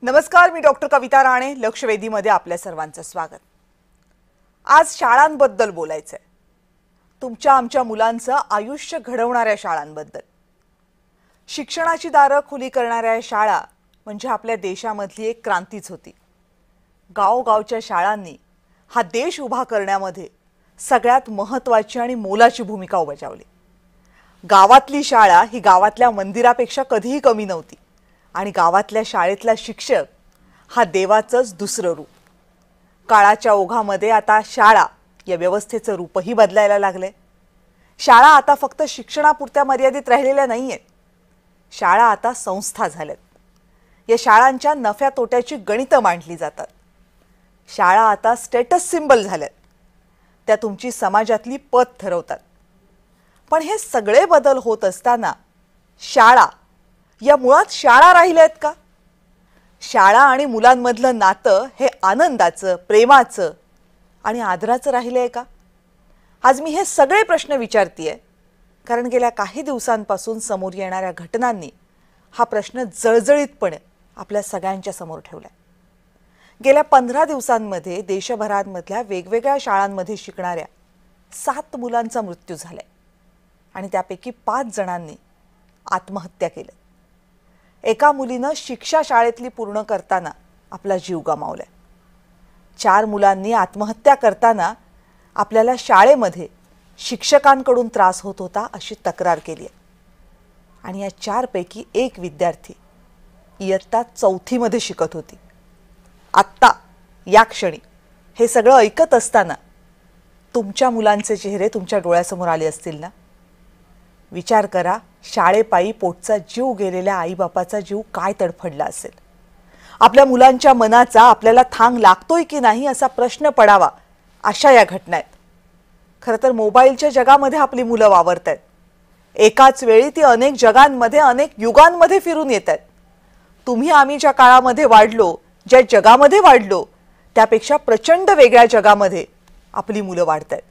नमस्कार, मी डॉक्टर कविता राणे. लक्षवेधीमध्ये आपल्या सर्वांचं स्वागत. आज शाळांबद्दल बोलायचंय. तुमच्या आमच्या मुलांचं आयुष्य घडवणाऱ्या शाळांबद्दल. शिक्षणाची दारं खुली करणाऱ्या शाळा म्हणजे आपल्या देशामधली एक क्रांतीच होती. गावगावच्या शाळांनी हा देश उभा करण्यामध्ये सगळ्यात महत्त्वाची आणि मोलाची भूमिका बजावली. गावातली शाळा ही गावातल्या मंदिरापेक्षा कधीही कमी नव्हती आणि गावातल्या शाळेतला शिक्षक हा देवाचंच दुसरं रूप. काळाच्या ओघामध्ये आता शाळा या व्यवस्थेचं रूपही बदलायला लागले. शाळा आता फक्त शिक्षणापुरत्या मर्यादित राहिलेल्या नाहीयेत. शाळा आता संस्था झाल्यात. या शाळांच्या नफ्या तोट्याची गणितं मांडली जातात. शाळा आता स्टेटस सिम्बल झाल्यात. त्या तुमची समाजातली पत ठरवतात. पण हे सगळे बदल होत असताना शाळा या मुळात शाळा राहिल्यात का? शाळा आणि मुलांमधलं नातं हे आनंदाचं, प्रेमाचं आणि आदराचं राहिलंय का? आज मी हे सगळे प्रश्न विचारतीये कारण गेल्या काही दिवसांपासून समोर येणाऱ्या घटनांनी हा प्रश्न जळजळीतपणे आपल्या सगळ्यांच्या समोर ठेवलाय. गेल्या 15 दिवसांमध्ये देशभरामधल्या वेगवेगळ्या शाळांमध्ये शिकणाऱ्या 7 मुलांचा मृत्यू झालाय आणि त्यापैकी 5 जणांनी आत्महत्या केली. एका मुलीनं शिक्षा शाळेतली पूर्ण करताना आपला जीव गमावलाय. 4 मुलांनी आत्महत्या करताना आपल्याला शाळेमध्ये शिक्षकांकडून त्रास होत होता अशी तक्रार केली आहे. आणि या 4 पैकी एक विद्यार्थी इयत्ता 4थी मध्ये शिकत होती. आत्ता या क्षणी हे सगळं ऐकत असताना तुमच्या मुलांचे चेहरे तुमच्या डोळ्यासमोर आले असतील ना? विचार करा, शाळेपायी पोटचा जीव गेलेल्या आईबापाचा जीव काय तडफडला असेल. आपल्या मुलांच्या मनाचा आपल्याला थांग लागतोय की नाही असा प्रश्न पडावा अशा या घटना आहेत. खरं तर मोबाईलच्या जगामध्ये आपली मुलं वावरत आहेत. एकाच वेळी ती अनेक जगांमध्ये, अनेक युगांमध्ये फिरून येत आहेत. तुम्ही आम्ही ज्या काळामध्ये वाढलो, ज्या जगामध्ये वाढलो, त्यापेक्षा प्रचंड वेगळ्या जगामध्ये आपली मुलं वाढत आहेत.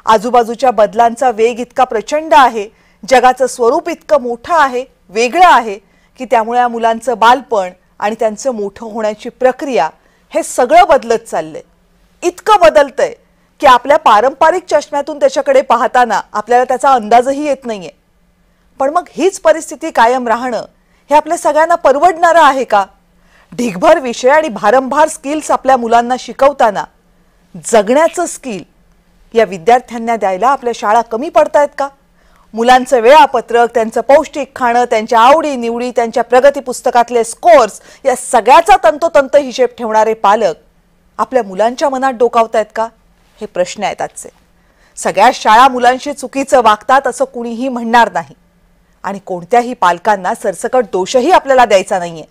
आजूबाजूच्या बदलांचा वेग इतका प्रचंड आहे, जगाचं स्वरूप इतकं मोठं आहे, वेगळं आहे की त्यामुळे या मुलांचं बालपण आणि त्यांचं मोठं होण्याची प्रक्रिया हे सगळं बदलत चाललंय. इतकं बदलतंय की आपल्या पारंपरिक चष्म्यातून त्याच्याकडे पाहताना आपल्याला त्याचा अंदाजही येत नाहीये. पण मग हीच परिस्थिती कायम राहणं हे आपल्या सगळ्यांना परवडणारं आहे का? ढिगभर विषय आणि भारंभार स्किल्स आपल्या मुलांना शिकवताना जगण्याचं स्किल या विद्यार्थ्यांना द्यायला आपल्या शाळा कमी पडतायत का? मुलांचं वेळापत्रक, त्यांचं पौष्टिक खाणं, त्यांच्या आवडी निवडी, त्यांच्या प्रगती पुस्तकातले स्कोर्स या सगळ्याचा तंतोतंत हिशेब ठेवणारे पालक आपल्या मुलांच्या मनात डोकावतायत का? हे प्रश्न आहेत आजचे. सगळ्या शाळा मुलांशी चुकीचं वागतात असं कुणीही म्हणणार नाही आणि कोणत्याही पालकांना सरसकट दोषही आपल्याला द्यायचा नाहीये.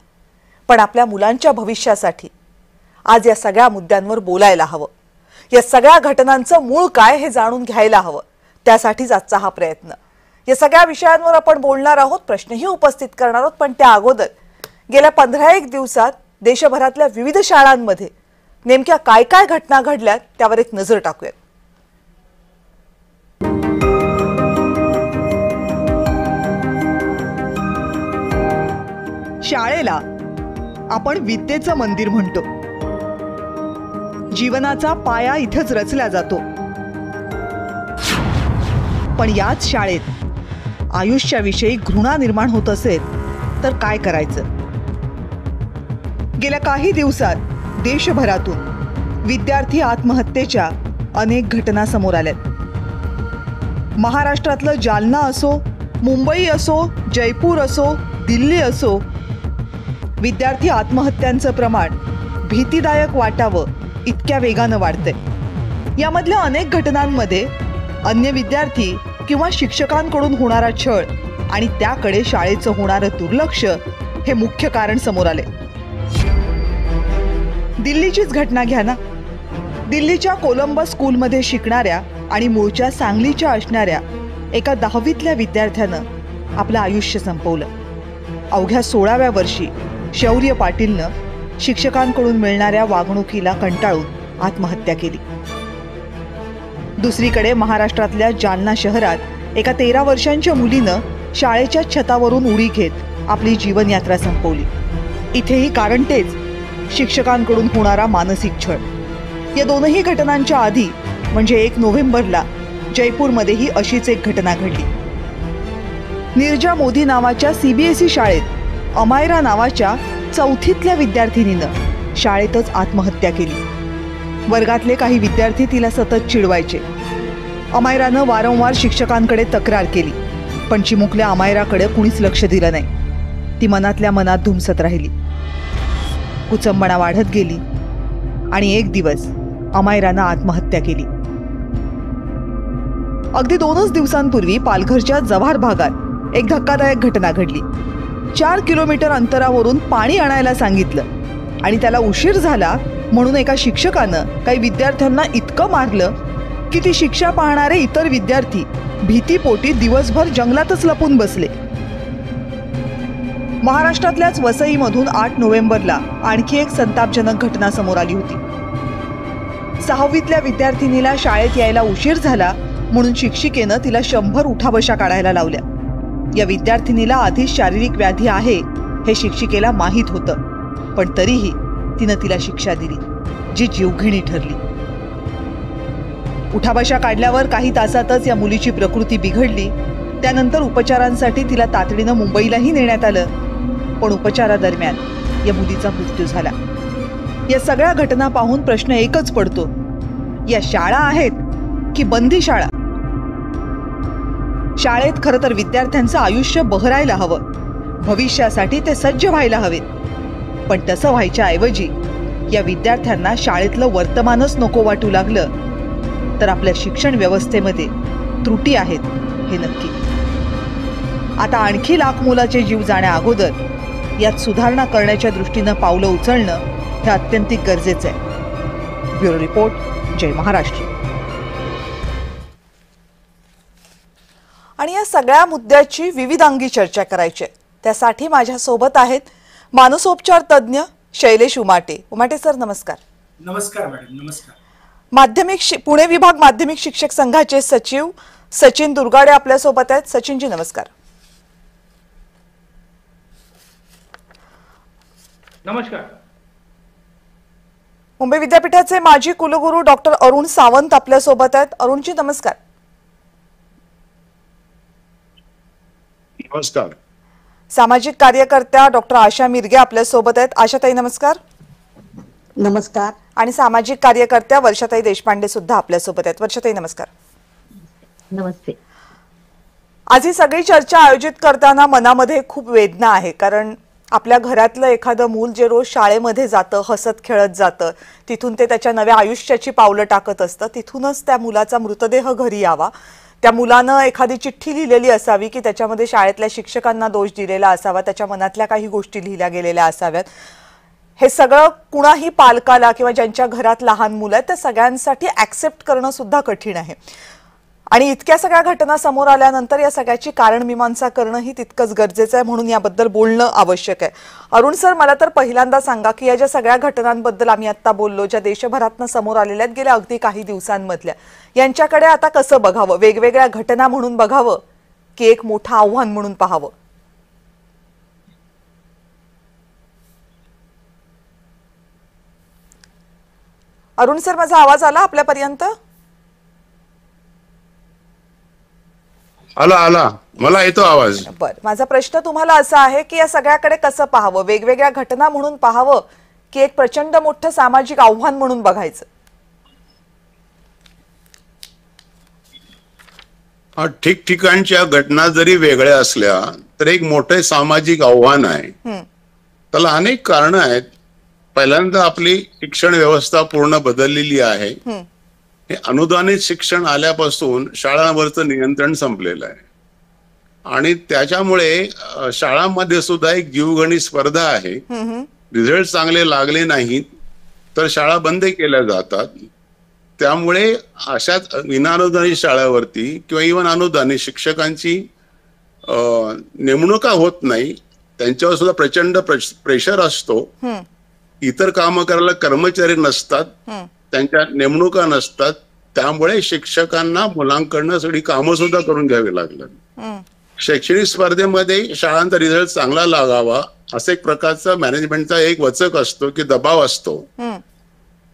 पण आपल्या मुलांच्या भविष्यासाठी आज या सगळ्या मुद्द्यांवर बोलायला हवं. या सगळ्या घटनांचं मूळ काय हे जाणून घ्यायला हवं. त्यासाठीच आजचा हा प्रयत्न. या सगळ्या विषयांवर आपण बोलणार आहोत, प्रश्नही उपस्थित करणार आहोत. पण त्या अगोदर गेल्या 15 दिवसात देशभरातल्या विविध शाळांमध्ये नेमक्या काय काय घटना घडल्यात त्यावर एक नजर टाकूयात. शाळेला आपण विद्येचं मंदिर म्हणतो. जीवनाचा पाया इथेच रचला जातो. पण याच शाळेत आयुष्याविषयी घृणा निर्माण होत असेल तर काय करायचं? गेल्या काही दिवसात देशभरातून विद्यार्थी आत्महत्येच्या अनेक घटना समोर आल्यात. महाराष्ट्रातलं जालना असो, मुंबई असो, जयपूर असो, दिल्ली असो, विद्यार्थी आत्महत्यांचं प्रमाण भीतीदायक वाटावं इतक्या वेगानं वाढतंय. यामधल्या अनेक घटनांमध्ये अन्य विद्यार्थी किंवा शिक्षकांकडून होणारा छळ आणि त्याकडे शाळेचं होणारं दुर्लक्ष हे मुख्य कारण समोर आले. दिल्लीचीच घटना घ्या ना. दिल्लीच्या कोलंबस स्कूलमध्ये शिकणाऱ्या आणि मूळच्या सांगलीच्या असणाऱ्या एका 10वीतल्या विद्यार्थ्यानं आपलं आयुष्य संपवलं. अवघ्या 16व्या वर्षी शौर्य पाटीलनं शिक्षकांकडून मिळणाऱ्या वागणुकीला कंटाळून आत्महत्या केली. दुसरीकडे महाराष्ट्रातल्या जालना शहरात एका 13 वर्षांच्या मुलीनं शाळेच्या छतावरून उडी घेत आपली जीवनयात्रा संपवली. इथेही कारण तेच, शिक्षकांकडून होणारा मानसिक छळ. या दोनही घटनांच्या आधी म्हणजे 1 नोव्हेंबरला जयपूरमध्येही अशीच एक घटना घडली. निर्जा मोदी नावाच्या CBSE शाळेत अमायरा नावाच्या 4थीतल्या विद्यार्थिनीनं शाळेतच आत्महत्या केली. वर्गातले काही विद्यार्थी तिला सतत चिडवायचे. अमायरानं वारंवार शिक्षकांकडे तक्रार केली, पण चिमुकल्या अमायराकडे कुणीच लक्ष दिलं नाही. ती मनातल्या मनात धुमसत राहिली. कुचंबणा वाढत गेली आणि एक दिवस अमायरानं आत्महत्या केली. अगदी 2च दिवसांपूर्वी पालघरच्या जव्हार भागात एक धक्कादायक घटना घडली. 4 किलोमीटर अंतरावरून पाणी आणायला सांगितलं आणि त्याला उशीर झाला म्हणून एका शिक्षकानं काही विद्यार्थ्यांना इतकं मारलं की ती शिक्षा पाहणारे इतर विद्यार्थी भीतीपोटी दिवसभर जंगलातच लपून बसले. महाराष्ट्रातल्याच वसईमधून 8 नोव्हेंबरला आणखी एक संतापजनक घटना समोर आली होती. 6वीतल्या विद्यार्थिनीला शाळेत यायला उशीर झाला म्हणून शिक्षिकेनं तिला 100 उठाबशा काढायला लावल्या. या विद्यार्थिनीला आधीच शारीरिक व्याधी आहे हे शिक्षिकेला माहीत होतं, पण तरीही तिनं तिला शिक्षा दिली, जी जीवघेणी ठरली. उठाबशा काढल्यावर काही तासातच या मुलीची प्रकृती बिघडली. त्यानंतर उपचारांसाठी तिला तातडीनं मुंबईलाही नेण्यात आलं, पण उपचारादरम्यान या मुलीचा मृत्यू झाला. या सगळ्या घटना पाहून प्रश्न एकच पडतो, या शाळा आहेत की बंदी शाळा? शाळेत खरं तर विद्यार्थ्यांचं आयुष्य बहरायला हवं, भविष्यासाठी ते सज्ज व्हायला हवेत, पण तसं व्हायच्या ऐवजी या विद्यार्थ्यांना शाळेतलं वर्तमानच नको वाटू लागलं तर आपल्या शिक्षण व्यवस्थेमध्ये त्रुटी आहेत हे नक्की. आता आणखी लाख मुलाचे जीव जाण्या अगोदर यात सुधारणा करण्याच्या दृष्टीनं पावलं उचलणं हे अत्यंतिक गरजेचं आहे. ब्युरो रिपोर्ट, जय महाराष्ट्र. आणि या सगळ्या मुद्द्याची विविधांगी चर्चा करायची आहे. त्यासाठी माझ्यासोबत आहेत मानसोपचार तज्ज्ञ शैलेश उमाटे. उमाटे सर, नमस्कार. नमस्कार मॅडम. नमस्कार. पुणे विभाग माध्यमिक शिक्षक संघाचे सचिव सचिन दुर्गाडे आपल्यासोबत आहेत. सचिनजी नमस्कार. नमस्कार. मुंबई विद्यापीठाचे माजी कुलगुरू डॉक्टर अरुण सावंत आपल्यासोबत आहेत. अरुणजी नमस्कार. नमस्कार. सामाजिक कार्यकर्त्या डॉक्टर आशा मिरगे आपल्यासोबत आहेत. आशाताई नमस्कार. नमस्कार. आणि सामाजिक कार्यकर्त्या वर्षाताई देशपांडे सुद्धा आपल्यासोबत आहेत. वर्षाताई नमस्कार. नमस्ते. आज ही सगळी चर्चा आयोजित करताना मनामध्ये खूप वेदना आहे, कारण आपल्या घरातलं एखादं मूल जे रोज शाळेमध्ये जातं, हसत खेळत जातं, तिथून ते त्याच्या नव्या आयुष्याची पावलं टाकत असतं, तिथूनच त्या मुलाचा मृतदेह घरी यावा, त्या मुलानं एखादी चिठ्ठी लिहिलेली असावी की त्याच्यामध्ये शाळेतल्या शिक्षकांना दोष दिलेला असावा, त्याच्या मनातल्या काही गोष्टी लिहिल्या गेलेल्या असाव्यात. हे सगळं कुणाही पालकाला किंवा ज्यांच्या घरात लहान मुलं आहेत त्या सगळ्यांसाठी ऍक्सेप्ट करणं सुद्धा कठीण आहे. आणि इतक्या सगळ्या घटना समोर आल्यानंतर या सगळ्याची कारणमीमांसा करणंही तितकंच गरजेचं आहे, म्हणून याबद्दल बोलणं आवश्यक आहे. अरुण सर, मला तर पहिल्यांदा सांगा की या ज्या सगळ्या घटनांबद्दल आम्ही आता बोललो, ज्या देशभरातनं समोर आलेल्या आहेत गेल्या अगदी काही दिवसांमधल्या, यांच्याकडे आता कसं बघावं? वेगवेगळ्या घटना म्हणून बघावं की एक मोठं आव्हान म्हणून पाहावं? अरुण सर, माझा आवाज आला आपल्यापर्यंत? आला मला येतो आवाज. बर, माझा प्रश्न तुम्हाला असा आहे की या सगळ्याकडे कसं पाहावं? वेगवेगळ्या घटना म्हणून पाहावं की एक प्रचंड मोठं सामाजिक आव्हान म्हणून बघायचं? ठिकठिकाणच्या घटना जरी वेगळ्या असल्या तर एक मोठे सामाजिक आव्हान आहे. त्याला अनेक कारणं आहेत. पहिल्यांदा आपली शिक्षण व्यवस्था पूर्ण बदललेली आहे. हे अनुदानित शिक्षण आल्यापासून शाळांवरचं नियंत्रण संपलेलं आहे आणि त्याच्यामुळे शाळांमध्ये सुद्धा एक जीवघेणी स्पर्धा आहे. रिझल्ट चांगले लागले नाहीत तर शाळा बंद केल्या जातात. त्यामुळे अशा विनाअनुदानित शाळावरती किंवा इव्हन अनुदानित शिक्षकांची नेमणुका होत नाही. त्यांच्यावर सुद्धा प्रचंड प्रेशर असतो. इतर कामं करायला कर्मचारी नसतात, त्यांच्या नेमणुका नसतात. त्यामुळे शिक्षकांना मुलांकडनं सगळी कामं सुद्धा करून घ्यावी लागतात. शैक्षणिक स्पर्धेमध्ये शाळांचा रिझल्ट चांगला लागावा असं एक प्रकारचा मॅनेजमेंटचा एक वचक असतो की दबाव असतो.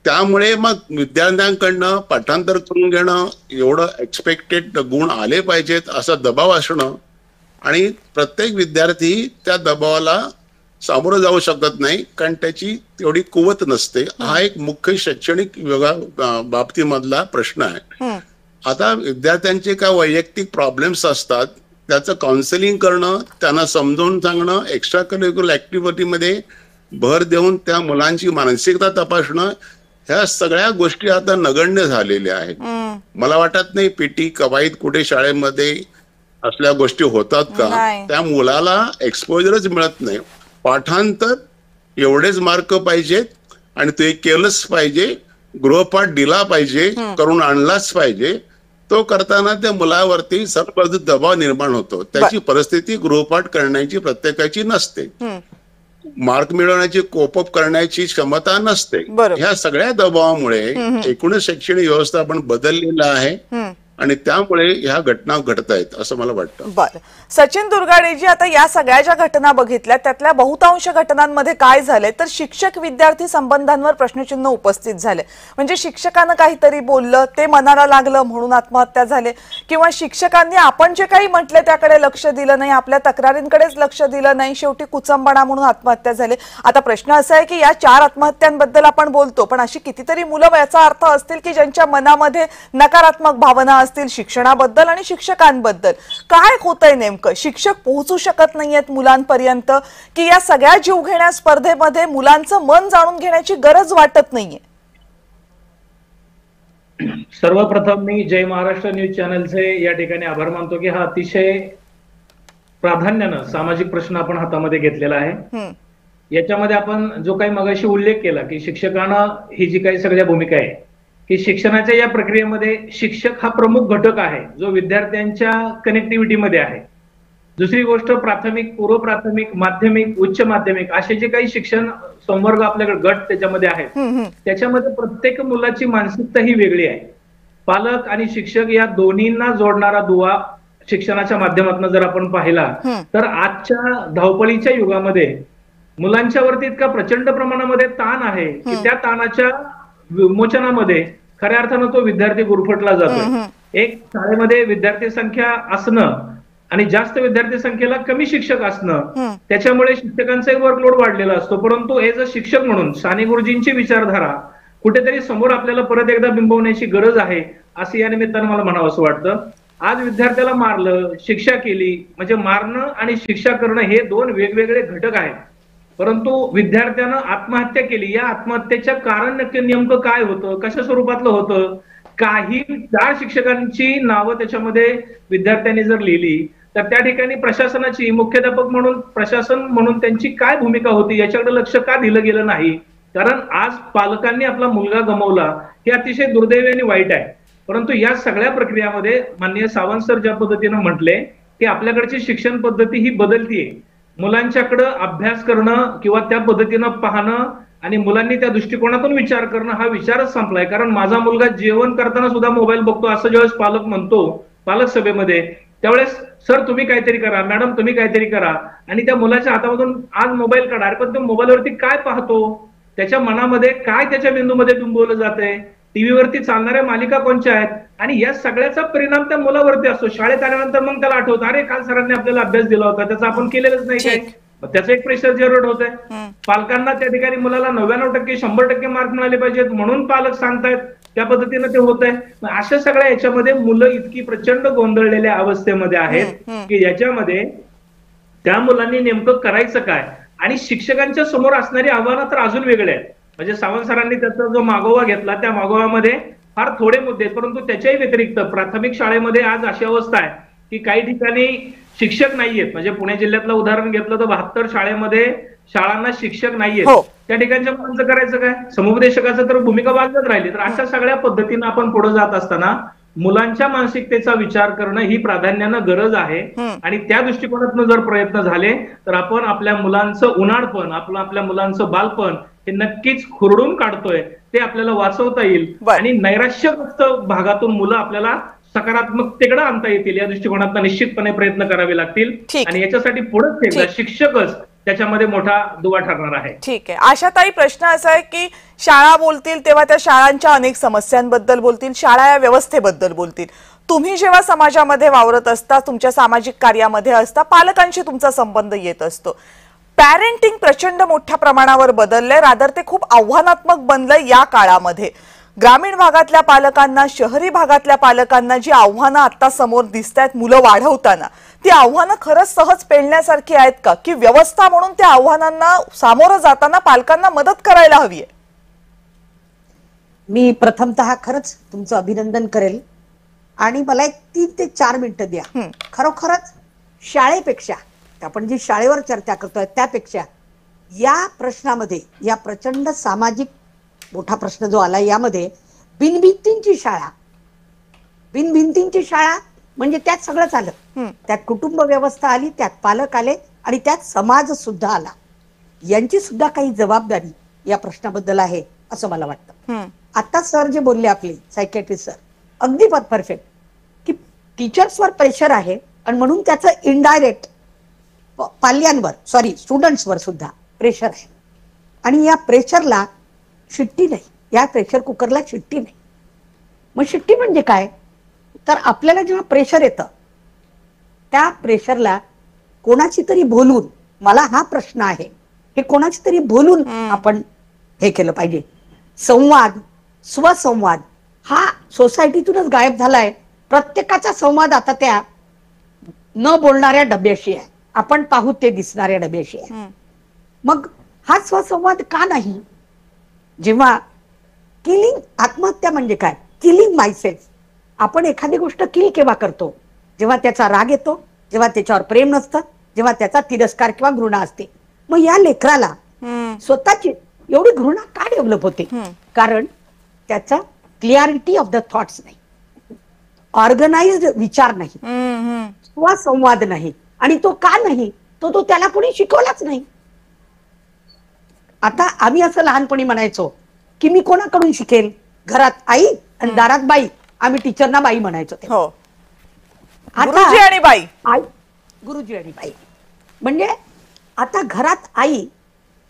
त्यामुळे मग विद्यार्थ्यांकडनं पाठांतर करून घेणं, एवढं एक्सपेक्टेड गुण आले पाहिजेत असा दबाव असणं आणि प्रत्येक विद्यार्थी त्या दबावाला सामोरं जाऊ शकत नाही कारण त्याची तेवढी कुवत नसते. हा एक मुख्य शैक्षणिक बाबतीमधला प्रश्न आहे. आता विद्यार्थ्यांचे काय वैयक्तिक प्रॉब्लेम्स असतात त्याचं काउन्सिलिंग करणं, त्यांना समजावून सांगणं, एक्स्ट्रा करिक्युलर ऍक्टिव्हिटीमध्ये भर देऊन त्या मुलांची मानसिकता तपासणं, ह्या सगळ्या गोष्टी आता नगण्य झालेल्या आहेत. मला वाटत नाही पीटी कवायत कुठे शाळेमध्ये असल्या गोष्टी होतात का. त्या मुलाला एक्सपोजरच मिळत नाही. पाठांतर एवढेच मार्क पाहिजेत आणि ते केलंच पाहिजे, गृहपाठ दिला पाहिजे, करून आणलाच पाहिजे. तो करताना त्या मुलावरती सर्व दबाव निर्माण होतो. त्याची परिस्थिती गृहपाठ करण्याची प्रत्येकाची नसते, मार्क मिळवण्याची कोपअप करण्याची क्षमता नसते. ह्या सगळ्या दबावामुळे एकूणच शैक्षणिक व्यवस्था आपण बदललेला आहे आणि त्यामुळे ह्या घटना घडत आहेत असं मला वाटतं. बरं, सचिन दुर्गाडेजी, आता या सगळ्या ज्या घटना बघितल्या त्यातल्या बहुतांश घटनांमध्ये काय झालंय तर शिक्षक विद्यार्थी संबंधांवर प्रश्नचिन्ह उपस्थित झाले. म्हणजे शिक्षकानं काहीतरी बोललं, ते मनाला लागलं म्हणून आत्महत्या झाले, किंवा शिक्षकांनी आपण जे काही म्हटले त्याकडे लक्ष दिलं नाही, आपल्या तक्रारींकडेच लक्ष दिलं नाही, शेवटी कुचंबणा म्हणून आत्महत्या झाले. आता प्रश्न असा आहे की या 4 आत्महत्यांबद्दल आपण बोलतो, पण अशी कितीतरी मुलं याचा अर्थ असतील की ज्यांच्या मनामध्ये नकारात्मक भावना असतील शिक्षणाबद्दल आणि शिक्षकांबद्दल. काय होतंय नेमकं? शिक्षक पोहोचू शकत नाहीयेत मुलांपर्यंत की या सगळ्या जीवघेण्या स्पर्धेमध्ये मुलांचं मन जाणून घेण्याची गरज वाटत नाहीये? सर्वप्रथम मी जय महाराष्ट्र न्यूज चॅनलचे या ठिकाणी आभार मानतो की हा अतिशय प्राधान्यानं सामाजिक प्रश्न आपण हातामध्ये घेतलेला आहे. याच्यामध्ये आपण जो काही मगाशी उल्लेख केला की शिक्षकांना ही जी काही सगळ्या भूमिका आहे की शिक्षणाच्या या प्रक्रियेमध्ये शिक्षक हा प्रमुख घटक आहे जो विद्यार्थ्यांच्या कनेक्टिव्हिटीमध्ये आहे. दुसरी गोष्ट, प्राथमिक, पूर्व प्राथमिक, माध्यमिक, उच्च माध्यमिक असे जे काही शिक्षण संवर्ग आपल्याकडे गट त्याच्यामध्ये आहेत त्याच्यामध्ये प्रत्येक मुलाची मानसिकता ही वेगळी आहे. पालक आणि शिक्षक या दोन्हींना जोडणारा दुवा शिक्षणाच्या माध्यमातून जर आपण पाहिला तर आजच्या धावपळीच्या युगामध्ये मुलांच्या वरती इतका प्रचंड प्रमाणामध्ये ताण आहे की त्या ताणाच्या विमोचनामध्ये खऱ्या अर्थानं तो विद्यार्थी गुरफटला जातो. एक शाळेमध्ये विद्यार्थी संख्या असणं आणि जास्त विद्यार्थी संख्येला कमी शिक्षक असणं त्याच्यामुळे शिक्षकांचा वर्कलोड वाढलेला असतो. परंतु एज अ शिक्षक म्हणून साने गुरुजींची विचारधारा कुठेतरी समोर आपल्याला परत एकदा बिंबवण्याची गरज आहे असं या निमित्तानं मला म्हणावं असं वाटतं. आज विद्यार्थ्याला मारलं, शिक्षा केली, म्हणजे मारणं आणि शिक्षा करणं हे 2 वेगवेगळे घटक आहेत. परंतु विद्यार्थ्यानं आत्महत्या केली, या आत्महत्येच्या कारण नक्की नेमकं काय होतं, कशा स्वरूपातलं होतं, काही 4 शिक्षकांची नावं त्याच्यामध्ये विद्यार्थ्यांनी जर लिहिली तर त्या ठिकाणी प्रशासनाची, मुख्याध्यापक म्हणून प्रशासन म्हणून त्यांची काय भूमिका होती याच्याकडे लक्ष का दिलं गेलं नाही. कारण आज पालकांनी आपला मुलगा गमावला हे अतिशय दुर्दैवी आणि वाईट आहे. परंतु या सगळ्या प्रक्रियामध्ये माननीय सावंत सर ज्या पद्धतीनं म्हटले की आपल्याकडची शिक्षण पद्धती ही बदलतीये. मुलांच्याकडे अभ्यास करणं किंवा त्या पद्धतीनं पाहणं आणि मुलांनी त्या दृष्टिकोनातून विचार करणं हा विचारच संपलाय. कारण माझा मुलगा जेवण करताना सुद्धा मोबाईल बघतो असं ज्यावेळेस पालक म्हणतो पालक सभेमध्ये, त्यावेळेस सर तुम्ही काहीतरी करा, मॅडम तुम्ही काहीतरी करा, आणि त्या मुलाच्या हातामधून आज मोबाईल काढा. पण तो मोबाईलवरती काय पाहतो, त्याच्या मनामध्ये काय त्याच्या बिंदूमध्ये बिंबवलं जातंय, टीव्हीवरती चालणाऱ्या मालिका कोणत्या आहेत, आणि या सगळ्याचा परिणाम त्या मुलावरती असतो. शाळेत आल्यानंतर मग त्याला आठवतं अरे काल सरांनी आपल्याला अभ्यास दिला होता, त्याचा आपण केलेलंच नाही काय, त्याचं एक प्रेशर जनरेट होत आहे. पालकांना त्या ठिकाणी मुलाला 99% 100% मार्क मिळाले पाहिजेत म्हणून पालक सांगतायत, त्या पद्धतीनं ते होत आहे. अशा सगळ्या याच्यामध्ये मुलं इतकी प्रचंड गोंधळलेल्या अवस्थेमध्ये आहेत की याच्यामध्ये त्या मुलांनी नेमकं करायचं काय, आणि शिक्षकांच्या समोर असणारी आव्हानं तर अजून वेगळे आहेत. म्हणजे सावंत सरांनी त्याचा जो मागोवा घेतला त्या मागोव्यामध्ये फार थोडे मुद्दे आहेत. परंतु त्याच्याही व्यतिरिक्त प्राथमिक शाळेमध्ये आज अशी अवस्था आहे की काही ठिकाणी शिक्षक नाहीयेत. म्हणजे पुणे जिल्ह्यातलं उदाहरण घेतलं तर 72 शाळेमध्ये शाळांना शिक्षक नाहीयेत. त्या ठिकाणच्या मुलांचं करायचं काय, समुपदेशकाचं तर भूमिका बाजूच राहिली. तर अशा सगळ्या पद्धतीनं आपण पुढे जात असताना मुलांच्या मानसिकतेचा विचार करणं ही प्राधान्यानं गरज आहे. आणि त्या दृष्टिकोनातून जर प्रयत्न झाले तर आपण आपल्या मुलांचं उन्हाळपण, आपल्या मुलांचं बालपण हे नक्कीच खुरडून काढतोय, ते आपल्याला वाचवता येईल आणि नैराश्यग्रस्त भागातून मुलं आपल्याला सकारात्मकतेकडे आणता येतील या दृष्टिकोनातून निश्चितपणे प्रयत्न करावे लागतील. ठीक. आणि याच्यासाठी पुढे एकदा शिक्षकच त्याच्यामध्ये मोठा दुवा ठरणार आहे. ठीक आहे. आशाताई, प्रश्न असा आहे की शाळा बोलतील तेव्हा त्या शाळांच्या अनेक समस्यांबद्दल बोलतील, शाळा या व्यवस्थेबद्दल बोलतील. तुम्ही जेव्हा समाजामध्ये वावरत असता, तुमच्या सामाजिक कार्यामध्ये असता, पालकांशी तुमचा संबंध येत असतो. पॅरेंटिंग प्रचंड मोठ्या प्रमाणावर बदललंय, रादर ते खूप आव्हानात्मक बनलंय या काळामध्ये. ग्रामीण भागातल्या पालकांना, शहरी भागातल्या पालकांना जी आव्हानं आता समोर दिसत आहेत मुलं वाढवताना, ती आव्हानं खरंच सहज पेलण्यासारखी आहेत का, की व्यवस्था म्हणून त्या आव्हानांना सामोरं जाताना पालकांना मदत करायला हवी आहे? मी प्रथमतः खरंच तुमचं अभिनंदन करेल आणि मला एक 3 ते 4 मिनिटं द्या. खरोखरच शाळेपेक्षा, आपण जी शाळेवर चर्चा करतोय त्यापेक्षा या प्रश्नामध्ये, या प्रचंड सामाजिक मोठा प्रश्न जो आला, यामध्ये बिनभिंतींची शाळा म्हणजे त्यात सगळंच आलं. त्यात कुटुंब व्यवस्था आली, त्यात पालक आले आणि त्यात समाज सुद्धा आला. यांची सुद्धा काही जबाबदारी या प्रश्नाबद्दल आहे असं मला वाटतं. आता सर जे बोलले, आपले सायकॅट्रिस्ट सर, अगदी परफेक्ट, की टीचर्सवर प्रेशर आहे आणि म्हणून त्याचं इनडायरेक्ट स्टुडंट्सवर सुद्धा प्रेशर आहे. आणि या प्रेशरला शिट्टी नाही, या प्रेशर कुकरला शिट्टी नाही. मग शिट्टी म्हणजे काय, तर आपल्याला जेव्हा प्रेशर येतं त्या प्रेशरला कोणाची तरी बोलून, मला हा प्रश्न आहे, हे कोणाची तरी बोलून आपण हे केलं पाहिजे. संवाद, स्वसंवाद हा सोसायटीतूनच गायब झालाय. प्रत्येकाचा संवाद आता त्या न बोलणाऱ्या डब्याशी आहे, आपण पाहू ते दिसणाऱ्या डब्याशी आहे. मग हा स्वसंवाद का नाही? जेव्हा आत्महत्या म्हणजे काय, किलिंग मायसेल्फ. आपण एखादी गोष्ट किल केव्हा करतो, जेव्हा त्याचा राग येतो, जेव्हा त्याच्यावर प्रेम नसतं, जेव्हा त्याचा तिरस्कार किंवा घृणा असते. मग या लेकराला स्वतःची एवढी घृणा का डेव्हलप होते? कारण त्याचा क्लिअरिटी ऑफ द थॉट्स नाही, ऑर्गनाइज्ड विचार नाही, स्वसंवाद नाही. आणि तो का नाही, तो त्याला कोणी शिकवलाच नाही. आता आम्ही असं लहानपणी म्हणायचो की मी कोणाकडून शिकेल, घरात आई आणि दारात बाई. आम्ही टीचरना बाई म्हणायचो. गुरुजी आणि बाई, गुरुजी आणि बाई. म्हणजे आता घरात आई,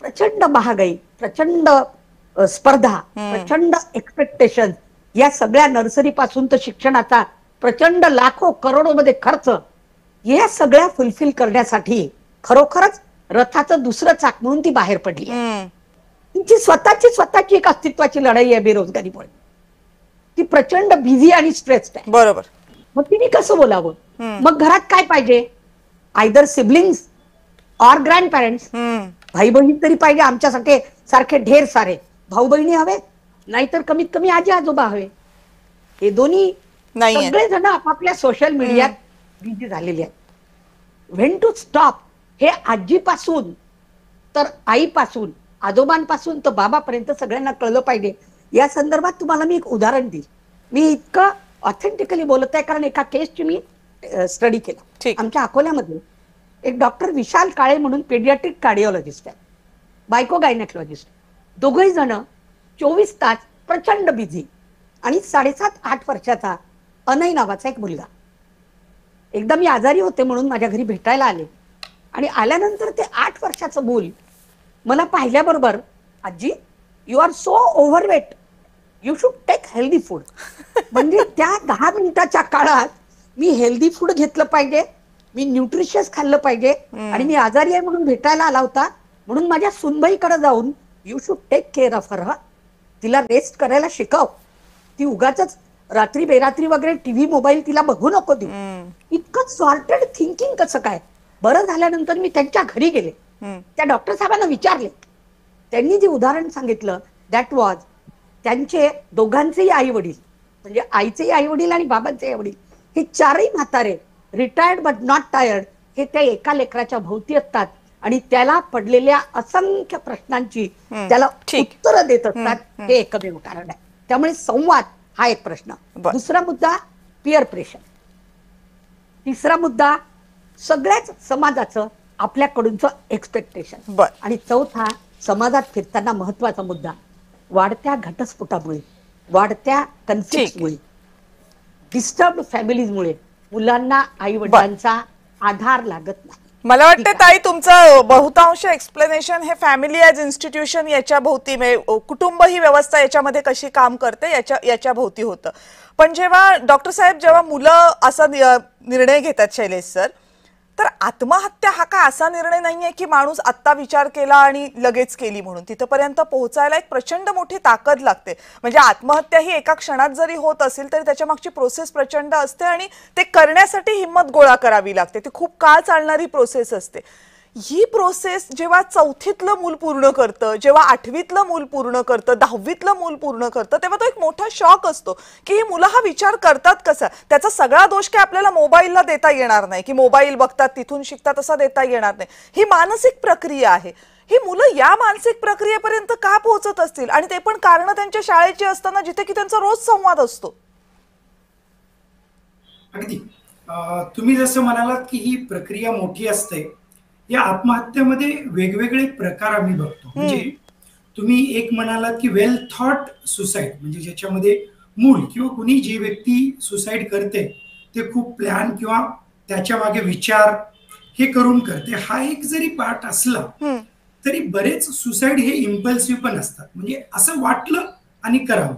प्रचंड महागाई, प्रचंड स्पर्धा, प्रचंड एक्सपेक्टेशन, या सगळ्या नर्सरी पासून तर शिक्षणाचा प्रचंड लाखो करोडो मध्ये खर्च, या सगळ्या फुलफिल करण्यासाठी खरोखरच रथाचं दुसरं चाक म्हणून ती बाहेर पडली. तिची स्वतःची एक अस्तित्वाची लढाई आहे बेरोजगारीमुळे. ती प्रचंड बिझी आणि स्ट्रेस्ड आहे. बरोबर. मग तिने कसं बोलावं? मग घरात काय पाहिजे? Either siblings or grand parents. भाई बहीण तरी पाहिजे, आमच्यासारखे सारखे ढेर सारे भाऊ बहिणी हवे, नाहीतर कमीत कमी आजी आजोबा हवे. हे दोन्ही सगळे जण आपापल्या सोशल मीडियात बिझी झालेले आहेत. व्हेन टू स्टॉप हे आजीपासून तर आईपासून, आजोबांपासून तर बाबापर्यंत सगळ्यांना कळलं पाहिजे. या संदर्भात तुम्हाला मी एक उदाहरण देईल. मी इतकं ऑथेंटिकली बोलत आहे कारण एका केसची मी स्टडी केला. आमच्या अकोल्यामध्ये एक डॉक्टर विशाल काळे म्हणून पेडियाट्रिक कार्डिओलॉजिस्ट आहे, बायको गायनेकोलॉजिस्ट. दोघही जण 24 तास प्रचंड बिझी. आणि 7.5-8 वर्षाचा अनय नावाचा एक मुलगा. एकदा मी आजारी होते म्हणून माझ्या घरी भेटायला आले आणि आल्यानंतर ते 8 वर्षाचं मूल मला पाहिल्याबरोबर, आजी you are so overweight, you should take healthy food. म्हणजे त्या 10 मिनिटाच्या काळात मी हेल्दी फूड घेतलं पाहिजे, मी न्यूट्रिशियस खाल्लं पाहिजे. आणि मी आजारी आहे म्हणून भेटायला आला होता, म्हणून माझ्या सुनबाईकडे जाऊन you should take care of her, तिला रेस्ट करायला शिकव, ती उगाच रात्री बेरात्री वगैरे टीव्ही मोबाईल तिला बघू नको देऊ. इतकं सॉर्टेड थिंकिंग कसं काय? बरं झाल्यानंतर मी त्यांच्या घरी गेले, त्या डॉक्टर साहेबांना विचारले. त्यांनी जे उदाहरण सांगितलं दॅट वॉज त्यांचे दोघांचेही आई वडील, म्हणजे आईचेही आई वडील आणि बाबांचे आई वडील, हे चारही म्हातारे, रिटायर्ड बट नॉट टायर्ड, हे त्या एका लेकराच्या भोवती असतात आणि त्याला पडलेल्या असंख्य प्रश्नांची त्याला उत्तरं देत असतात. हे एकमेव कारण आहे. त्यामुळे संवाद हा एक प्रश्न. दुसरा मुद्दा पिअर प्रेशर. तिसरा मुद्दा सगळ्याच समाजाचं आपल्याकडूनचं एक्सपेक्टेशन. आणि चौथा समाजात फिरताना महत्वाचा मुद्दा वाढत्या घटस्फोटामुळे, वाढत्या कन्फ्लिक्टमुळे डिस्टर्ब फॅमिलीजमुळे मुलांना आई वडिलांचा आधार लागत नाही. मला वाटतं ताई तुमचं बहुतांश एक्सप्लेनेशन हे फॅमिली ॲज इन्स्टिट्यूशन याच्या भोवती, कुटुंब ही व्यवस्था याच्यामध्ये कशी काम करते याच्या भोवती होतं. पण जेव्हा डॉक्टर साहेब, जेव्हा मुलं असा निर्णय घेतात शैलेश सर, तर आत्महत्या हा काय असा निर्णय नाहीये की माणूस आत्ता विचार केला आणि लगेच केली म्हणून. तिथपर्यंत पोहोचायला एक प्रचंड मोठी ताकद लागते. म्हणजे आत्महत्या ही एका क्षणात जरी होत असेल तरी त्याच्या मागची प्रोसेस प्रचंड असते आणि ते करण्यासाठी हिंमत गोळा करावी लागते. ती खूप काळ चालणारी प्रोसेस असते. ही प्रोसेस जेव्हा 4थीतलं मूल पूर्ण करतं, जेव्हा 8वीतलं मूल पूर्ण करतं, 10वीतलं मूल पूर्ण करतं, तेव्हा तो एक मोठा शॉक असतो की ही मुलं हा विचार करतात कसा. त्याचा सगळा दोष काय आपल्याला मोबाईलला देता येणार नाही की मोबाईल बघतात तिथून शिकतात असा देता येणार नाही. ही मानसिक प्रक्रिया आहे. ही मुलं या मानसिक प्रक्रियेपर्यंत का पोहोचत असतील, आणि ते पण कारण त्यांच्या शाळेची असताना जिथे की त्यांचा रोज संवाद असतो. अगदी तुम्ही जसं म्हणालात की ही प्रक्रिया मोठी असते, या आत्महत्येमध्ये वेगवेगळे प्रकार आम्ही बघतो. म्हणजे तुम्ही एक म्हणालात की वेल थॉट सुसाईड, म्हणजे ज्याच्यामध्ये मूल किंवा कुणी जी व्यक्ती सुसाईड करते ते खूप प्लॅन किंवा त्याच्या मागे विचार हे करून करते. हा एक जरी पार्ट असला तरी बरेच सुसाईड हे इम्पल्सिव्ह पण असतात. म्हणजे असं वाटलं आणि करावं.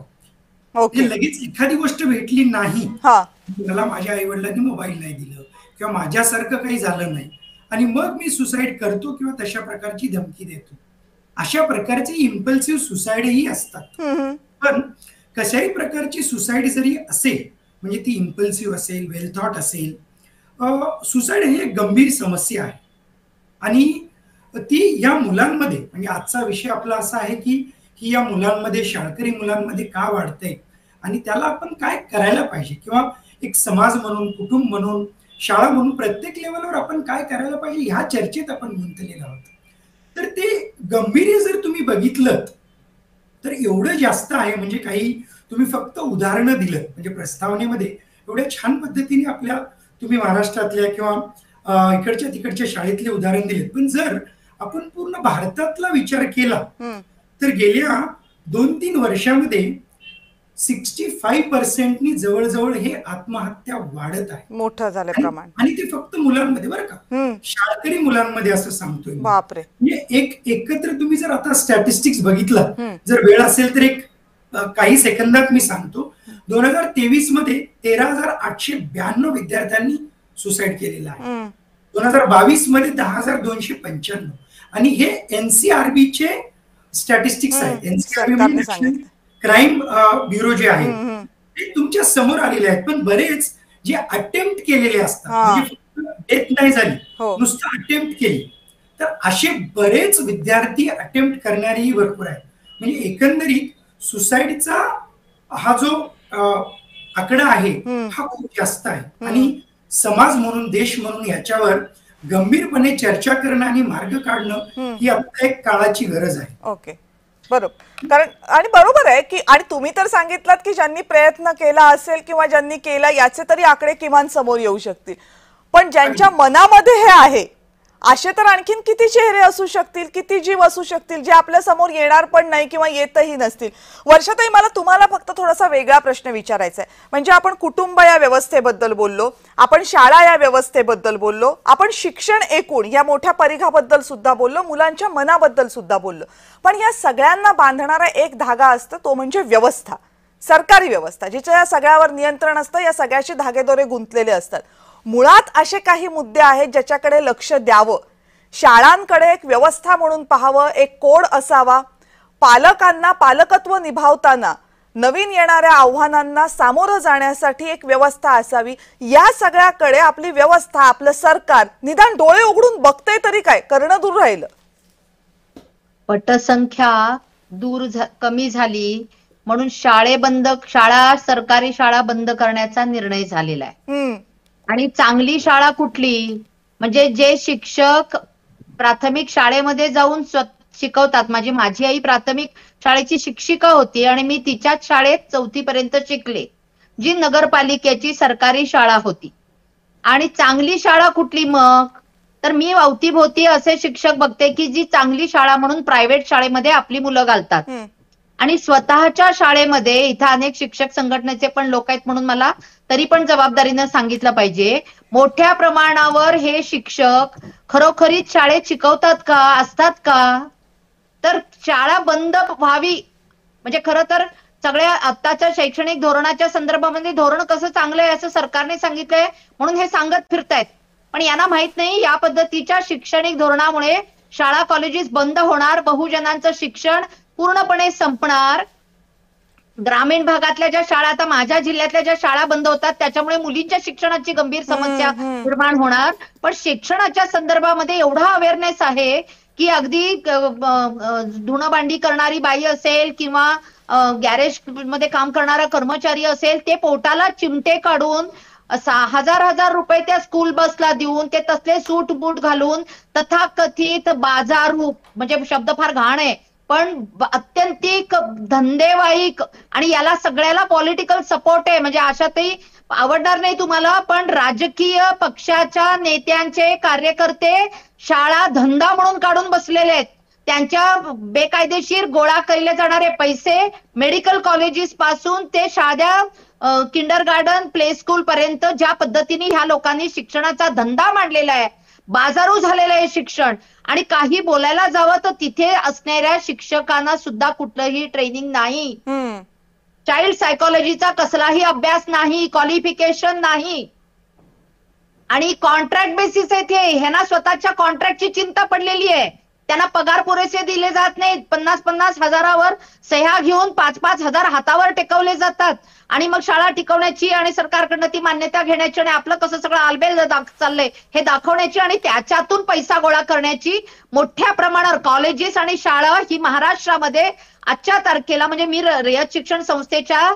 म्हणजे लगेच एखादी गोष्ट भेटली नाही, मला माझ्या आई वडिलांनी मोबाईल नाही दिलं किंवा माझ्यासारखं काही झालं नाही आणि मग मी सुसाईड करतो किंवा तशा प्रकारची धमकी देतो, अशा प्रकारचे इम्पल्सिव्ह सुसाईडही असतात. पण कशाही प्रकारची सुसाईड जरी असेल, म्हणजे ती इम्पल्सिव्ह असेल, वेल थॉट असेल, सुसाईड ही एक गंभीर समस्या आहे. आणि ती या मुलांमध्ये, म्हणजे आजचा विषय आपला असा आहे की ही या मुलांमध्ये, शाळकरी मुलांमध्ये का वाढते आणि त्याला आपण काय करायला पाहिजे, किंवा एक समाज म्हणून, कुटुंब म्हणून, शाळा म्हणून प्रत्येक लेवलवर आपण काय करायला पाहिजे ह्या चर्चेत आपण गुंतलेलो आहोत. तर ते गंभीर्य जर तुम्ही बघितलं तर एवढं जास्त आहे. म्हणजे काही तुम्ही फक्त उदाहरणं दिलं, म्हणजे प्रस्तावनेमध्ये एवढ्या छान पद्धतीने आपल्या तुम्ही महाराष्ट्रातल्या किंवा इकडच्या तिकडच्या शाळेतले उदाहरण दिलेत. पण जर आपण पूर्ण भारतातला विचार केला तर गेल्या 2-3 वर्षामध्ये 65% जवळजवळ हे आत्महत्या वाढत आहे. मोठं झालं प्रमाण. आणि ते फक्त मुलांमध्ये बरं का, शाळकरी मुलांमध्ये असं सांगतोय. बापरे. म्हणजे एकत्र तुम्ही जर आता स्टॅटिस्टिक्स बघितलं, जर वेळ असेल तर एक काही सेकंदात मी सांगतो. 2023 मध्ये 13,892 विद्यार्थ्यांनी सुसाईड केलेलं आहे. 2022 मध्ये 10,295. आणि हे एनसीआरबीचे स्टॅटिस्टिक्स आहेत. एनसीआरबी म्हणजे क्राईम ब्युरो जे आहे ते तुमच्या समोर आलेले आहेत. पण बरेच जे अटेम्प्ट केलेले असतात, म्हणजे डेथ नाही झाली, नुसतं अटेम्प्ट केली, तर असे बरेच विद्यार्थी अटेम्प्ट करणारेही भरपूर आहेत. म्हणजे एकंदरीत सुसाईडचा हा जो आकडा आहे हा खूप जास्त आहे. आणि समाज म्हणून, देश म्हणून याच्यावर गंभीरपणे चर्चा करणं आणि मार्ग काढणं ही आपल्या एक काळाची गरज आहे. ओके, बरोबर. कारण आणि बरोबर आहे की, आणि तुम्ही तर सांगितलात की ज्यांनी प्रयत्न केला असेल किंवा ज्यांनी केला याचे तरी आकडे किमान समोर येऊ शकतील. पण ज्यांच्या मनामध्ये हे आहे असे तर आणखीन किती चेहरे असू शकतील, किती जीव असू शकतील जे आपल्या समोर येणार पण नाही किंवा येतही नसतील. वर्षाताई, मला तुम्हाला फक्त थोडासा वेगळा प्रश्न विचारायचा आहे. म्हणजे आपण कुटुंब या व्यवस्थेबद्दल बोललो, आपण शाळा या व्यवस्थेबद्दल बोललो, आपण शिक्षण एकूण या मोठ्या परिघाबद्दल सुद्धा बोललो, मुलांच्या मनाबद्दल सुद्धा बोललो. पण या सगळ्यांना बांधणारा एक धागा असतो, तो म्हणजे व्यवस्था, सरकारी व्यवस्था, जिच्या या सगळ्यावर नियंत्रण असतं, या सगळ्याशी धागेदोरे गुंतलेले असतात. मुळात असे काही मुद्दे आहेत ज्याच्याकडे लक्ष द्यावं. शाळांकडे एक व्यवस्था म्हणून पाहावं, एक कोड असावा. पालकांना पालकत्व निभावताना नवीन येणाऱ्या आव्हानांना सामोरं जाण्यासाठी एक व्यवस्था असावी. या सगळ्याकडे आपली व्यवस्था, आपलं सरकार निदान डोळे उघडून बघतंय तरी काय, करणं दूर राहिलं. पटसंख्या कमी झाली म्हणून शाळा, सरकारी शाळा बंद करण्याचा निर्णय झालेला आहे. आणि चांगली शाळा कुठली, म्हणजे जे शिक्षक प्राथमिक शाळेमध्ये जाऊन शिकवतात. माझी आई प्राथमिक शाळेची शिक्षिका होती आणि मी तिच्याच शाळेत 4थी पर्यंत शिकले, जी नगरपालिकेची सरकारी शाळा होती. आणि चांगली शाळा कुठली मग, तर मी अवतीभोवती असे शिक्षक बघते की जी चांगली शाळा म्हणून प्रायव्हेट शाळेमध्ये आपली मुलं घालतात. आणि स्वतःच्या शाळेमध्ये इथं अनेक शिक्षक संघटनेचे पण लोक आहेत म्हणून मला तरी पण जबाबदारीनं सांगितलं पाहिजे, मोठ्या प्रमाणावर हे शिक्षक खरोखरीच शाळेत शिकवतात का, असतात का? तर शाळा बंद व्हावी म्हणजे खरं तर सगळ्या आत्ताच्या शैक्षणिक धोरणाच्या संदर्भामध्ये धोरण कसं चांगलं आहे असं सरकारने सांगितलंय म्हणून हे सांगत फिरतायत, पण यांना माहित नाही या पद्धतीच्या शैक्षणिक धोरणामुळे शाळा कॉलेजेस बंद होणार, बहुजनांचं शिक्षण पूर्णपणे संपणार. ग्रामीण भागातल्या ज्या शाळा, आता माझ्या जिल्ह्यातल्या ज्या शाळा बंद होतात त्याच्यामुळे मुलींच्या शिक्षणाची गंभीर समस्या निर्माण होणार. पण शिक्षणाच्या संदर्भामध्ये एवढा अवेअरनेस आहे की अगदी धुणं भांडी करणारी बाई असेल किंवा गॅरेज मध्ये काम करणारा कर्मचारी असेल, ते पोटाला चिमटे काढून हजार रुपये त्या स्कूल बसला देऊन ते तसले सूट बूट घालून तथाकथित बाजारू, म्हणजे शब्द फार घाण आहे पण अत्यंतिक धंदेवाईक, आणि याला सगळ्याला पॉलिटिकल सपोर्ट आहे. म्हणजे आशातही आवडणार नाही तुम्हाला, पण राजकीय पक्षाच्या नेत्यांचे कार्यकर्ते शाळा धंदा म्हणून काढून बसलेले आहेत. त्यांच्या बेकायदेशीर गोळा केले जाणारे पैसे मेडिकल कॉलेजेस पासून ते साध्या किंडर गार्डन प्ले स्कूल पर्यंत ज्या पद्धतीने ह्या लोकांनी शिक्षणाचा धंदा मांडलेला आहे, बाजारू झालेलं आहे शिक्षण. आणि काही बोलायला जावं तर तिथे असणाऱ्या शिक्षकांना सुद्धा कुठलंही ट्रेनिंग नाही, चाइल्ड सायकोलॉजीचा कसलाही अभ्यास नाही, क्वालिफिकेशन नाही, आणि कॉन्ट्रॅक्ट बेसिस आहे ते. ह्यांना स्वतःच्या कॉन्ट्रॅक्टची चिंता पडलेली आहे. त्यांना पगार पुरेसे दिले जात नाहीत. 50-50 हजारावर सह्या घेऊन 5-5 हजार हातावर टेकवले जातात आणि मग शाळा टिकवण्याची आणि सरकारकडनं ती मान्यता घेण्याची आणि आपलं कसं सगळं आलबेल चाललंय हे दाखवण्याची आणि त्याच्यातून पैसा गोळा करण्याची मोठ्या प्रमाणावर कॉलेजेस आणि शाळा ही महाराष्ट्रामध्ये आजच्या तारखेला, म्हणजे मी रयत शिक्षण संस्थेच्या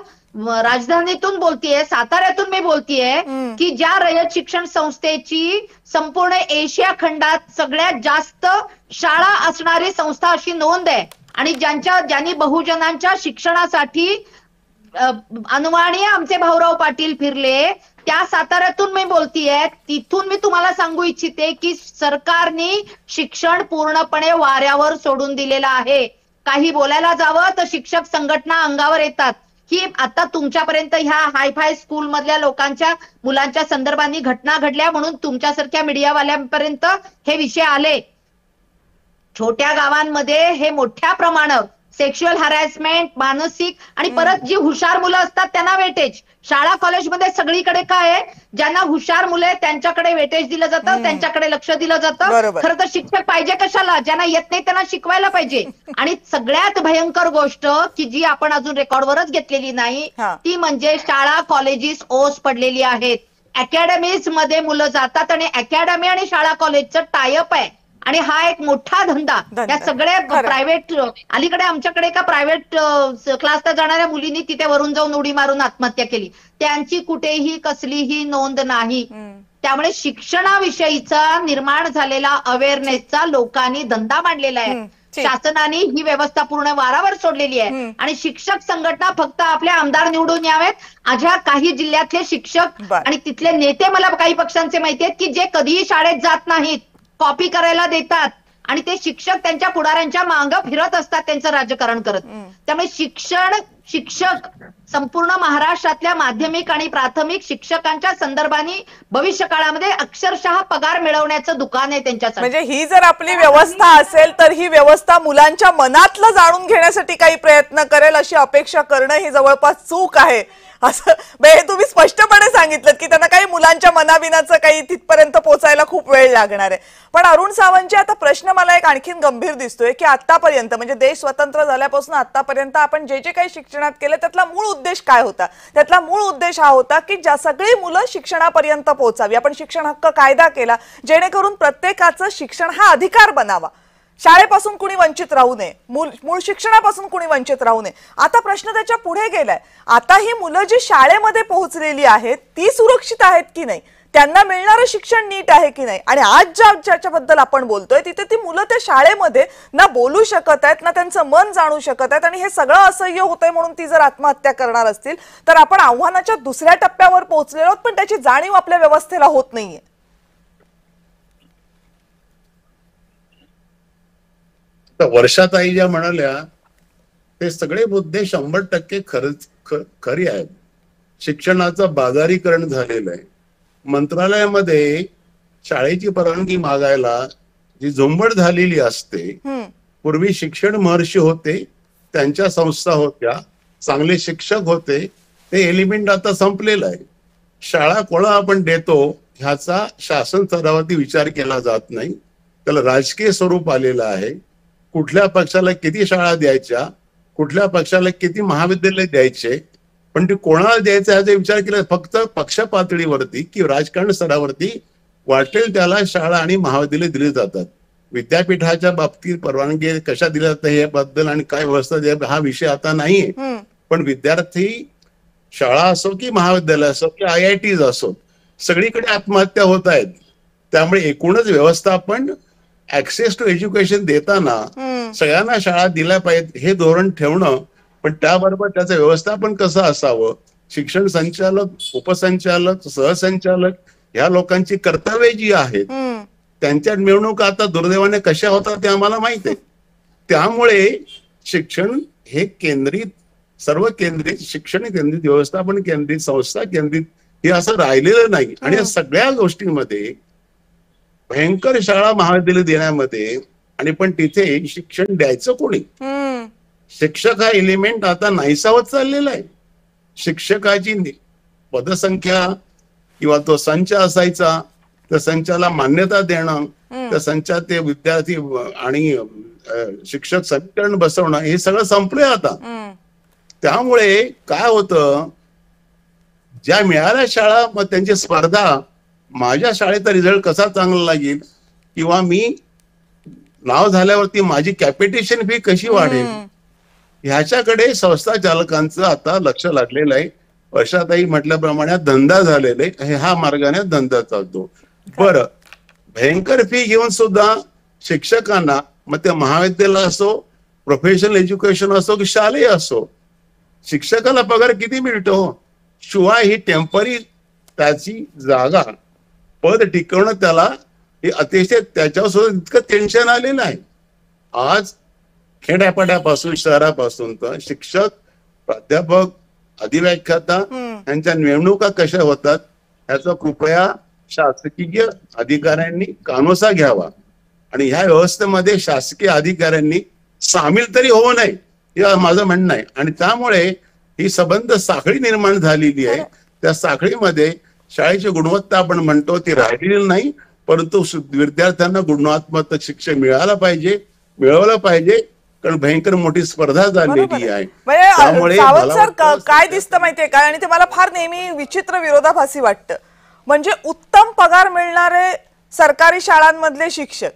राजधानीतून बोलतीये, साताऱ्यातून मी बोलतीये की ज्या रयत शिक्षण संस्थेची संपूर्ण एशिया खंडात सगळ्यात जास्त शाळा असणारी संस्था अशी नोंद आहे आणि ज्यांनी बहुजनांच्या शिक्षणासाठी अनवाणी आमचे भाऊराव पाटील फिरले, त्या साताऱ्यातून मी बोलतीये. तिथून मी तुम्हाला सांगू इच्छिते की सरकारने शिक्षण पूर्णपणे वाऱ्यावर सोडून दिलेलं आहे. काही बोलायला जावं तर शिक्षक संघटना अंगावर येतात. ही आता तुमच्यापर्यंत ह्या हायफाय स्कूल मधल्या लोकांच्या मुलांच्या संदर्भाने घटना घडल्या म्हणून तुमच्यासारख्या मीडियावाल्यांपर्यंत हे विषय आले. छोट्या गावांमध्ये हे मोठ्या प्रमाणावर सेक्शुअल हॅरॅसमेंट, मानसिक, आणि परत जी हुशार मुलं असतात त्यांना वेटेज. शाळा कॉलेजमध्ये सगळीकडे काय आहे, ज्यांना हुशार मुलं आहेत त्यांच्याकडे वेटेज दिलं जातं, त्यांच्याकडे लक्ष दिलं जातं. खरं तर शिक्षक पाहिजे कशाला, ज्यांना येत नाही त्यांना शिकवायला पाहिजे. आणि सगळ्यात भयंकर गोष्ट की जी आपण अजून रेकॉर्डवरच घेतलेली नाही ती म्हणजे शाळा कॉलेजेस ओस पडलेली आहेत. अकॅडमीज मध्ये मुलं जातात आणि अकॅडमी आणि शाळा कॉलेजचं टायअप आहे आणि हा एक मोठा धंदा. त्या सगळ्या प्रायव्हेट, अलीकडे आमच्याकडे एका प्रायव्हेट क्लासला जाणाऱ्या मुलींनी तिथे वरून जाऊन उडी मारून आत्महत्या केली. त्यांची कुठेही कसलीही नोंद नाही. त्यामुळे शिक्षणाविषयीचा निर्माण झालेला अवेअरनेसचा लोकांनी धंदा मांडलेला आहे. शासनाने ही व्यवस्था पूर्ण वारावर सोडलेली आहे आणि शिक्षक संघटना फक्त आपले आमदार निवडून यावेत. अशा काही जिल्ह्यातले शिक्षक आणि तिथले नेते मला काही पक्षांचे माहिती आहेत की जे कधीही शाळेत जात नाहीत, कॉपी करायला देतात आणि ते शिक्षक त्यांच्या पुढाऱ्यांच्या मागं फिरत असतात त्यांचं राजकारण करत. त्यामुळे शिक्षक संपूर्ण महाराष्ट्रातल्या माध्यमिक आणि प्राथमिक शिक्षकांच्या संदर्भाने भविष्य काळामध्ये अक्षरशः पगार मिळवण्याचं दुकान आहे त्यांच्यासाठी. म्हणजे ही जर आपली व्यवस्था असेल तर ही व्यवस्था मुलांच्या मनातलं जाणून घेण्यासाठी काही प्रयत्न करेल अशी अपेक्षा करणं ही जवळपास चूक आहे असं हे तुम्ही स्पष्टपणे सांगितलं की त्यांना काही मुलांच्या मनाविनाचं काही तिथपर्यंत पोहोचायला खूप वेळ लागणार आहे. पण अरुण सावंतजी, आता प्रश्न मला एक आणखीन गंभीर दिसतोय की आतापर्यंत म्हणजे देश स्वतंत्र झाल्यापासून आतापर्यंत आपण जे जे काही शिक्षणात केलं त्यातला मूळ उद्देश काय होता? त्यातला मूळ उद्देश हा होता की ज्या सगळी मुलं शिक्षणापर्यंत पोहोचावी. आपण शिक्षण हक्क कायदा केला जेणेकरून प्रत्येकाचं शिक्षण हा अधिकार बनावा, शाळेपासून कुणी वंचित राहू नये, मूळ शिक्षणापासून कुणी वंचित राहू नये. आता प्रश्न त्याच्या पुढे गेलाय, आता ही मुलं जी शाळेमध्ये पोहोचलेली आहेत ती सुरक्षित आहेत की नाही, त्यांना मिळणारं शिक्षण नीट आहे की नाही. आणि आज ज्याच्याबद्दल आपण बोलतोय तिथे ती मुलं त्या शाळेमध्ये ना बोलू शकत आहेत ना त्यांचं मन जाणू शकत आहेत आणि हे सगळं असह्य होतंय म्हणून ती जर आत्महत्या करणार असतील तर आपण आव्हानाच्या दुसऱ्या टप्प्यावर पोहोचलेलो आहोत, पण त्याची जाणीव आपल्या व्यवस्थेला होत नाहीये. वर्षाताई ज्या म्हणाल्या ते सगळे मुद्दे 100% खरी आहेत. शिक्षणाचं बाजारीकरण झालेलं आहे. मंत्रालयामध्ये शाळेची परवानगी मागायला जी झुंबड झालेली असते. पूर्वी शिक्षण महर्षी होते, त्यांच्या संस्था होत्या, चांगले शिक्षक होते, ते एलिमेंट आता संपलेलं आहे. शाळा कोणा आपण देतो ह्याचा शासन स्तरावरती विचार केला जात नाही. त्याला राजकीय स्वरूप आलेलं आहे. कुठल्या पक्षाला किती शाळा द्यायच्या, कुठल्या पक्षाला किती महाविद्यालय द्यायचे, पण ते कोणाला द्यायचं ह्याचा विचार केला फक्त पक्ष पातळीवरती की राजकारण स्तरावरती वाटेल त्याला शाळा आणि महाविद्यालय दिली जातात. विद्यापीठाच्या बाबतीत परवानगी कशा दिल्या जातात याबद्दल आणि काय व्यवस्था द्या हा विषय आता नाहीये. पण विद्यार्थी शाळा असो की महाविद्यालय असो की IITs असो सगळीकडे आत्महत्या होत आहेत. त्यामुळे एकूणच व्यवस्थापन ऍक्सेस टू एज्युकेशन देताना सगळ्यांना शाळा दिल्या पाहिजेत हे धोरण ठेवणं, पण त्याबरोबर त्याचं व्यवस्थापन कसं असावं, शिक्षण संचालक, उपसंचालक, सहसंचालक ह्या लोकांची कर्तव्ये जी आहेत त्यांच्या निवडणुका आता दुर्दैवाने कशा होतात ते आम्हाला माहित आहे. त्यामुळे शिक्षण हे केंद्रित, सर्व केंद्रित, शिक्षण केंद्रित, व्यवस्थापन केंद्रित, संस्था केंद्रित हे असं राहिलेलं नाही. आणि या सगळ्या गोष्टींमध्ये भयंकर शाळा महाविद्यालय देण्यामध्ये आणि पण तिथे शिक्षण द्यायचं कोणी, शिक्षक हा एलिमेंट आता नाहीसा होत चाललेला आहे. शिक्षकाची पदसंख्या किंवा तो संच असायचा, त्या संचाला मान्यता देणं, त्या संचात ते विद्यार्थी आणि शिक्षक समीकरण बसवणं हे सगळं संपलंय आता. त्यामुळे काय होतं, ज्या मिळाल्या शाळा मग त्यांची स्पर्धा, माझ्या शाळेचा रिझल्ट कसा चांगला लागेल किंवा मी नाव झाल्यावरती माझी कॅपिटेशन फी कशी वाढेल ह्याच्याकडे संस्था चालकांचं आता लक्ष लागलेलं आहे. वर्षाताई म्हटल्याप्रमाणे धंदा झालेला आहे, ह्या मार्गाने धंदा चालतो. बरं, भयंकर फी घेऊन सुद्धा शिक्षकांना, मग ते महाविद्यालय असो, प्रोफेशनल एज्युकेशन असो की शालेय असो, शिक्षकाला पगार किती मिळतो? शिवाय ही टेम्पररी त्याची जागा पद टिकवणं त्याला हे अतिशय त्याच्यावर सुद्धा इतकं टेन्शन आलेलं आहे. आज खेड्यापाड्यापासून शहरापासून तर शिक्षक, प्राध्यापक, अधिव्याख्याता यांच्या निवडणुका कशा होतात ह्याचा कृपया शासकीय अधिकाऱ्यांनी कानोसा घ्यावा आणि ह्या व्यवस्थेमध्ये शासकीय अधिकाऱ्यांनी सामील तरी होऊ नये हे माझं म्हणणं आहे. आणि त्यामुळे ही संबंध साखळी निर्माण झालेली आहे. त्या साखळीमध्ये शाळेची गुणवत्ता आपण म्हणतो ती राहिलेली नाही, परंतु विद्यार्थ्यांना गुणात्मक शिक्षण मिळवलं पाहिजे कारण भयंकर मोठी स्पर्धा झालेली आहे. त्यामुळे सर काय दिसतं माहितीये काय, आणि ते मला फार नेहमी विचित्र विरोधाभासी वाटतं, म्हणजे उत्तम पगार मिळणारे सरकारी शाळांमधले शिक्षक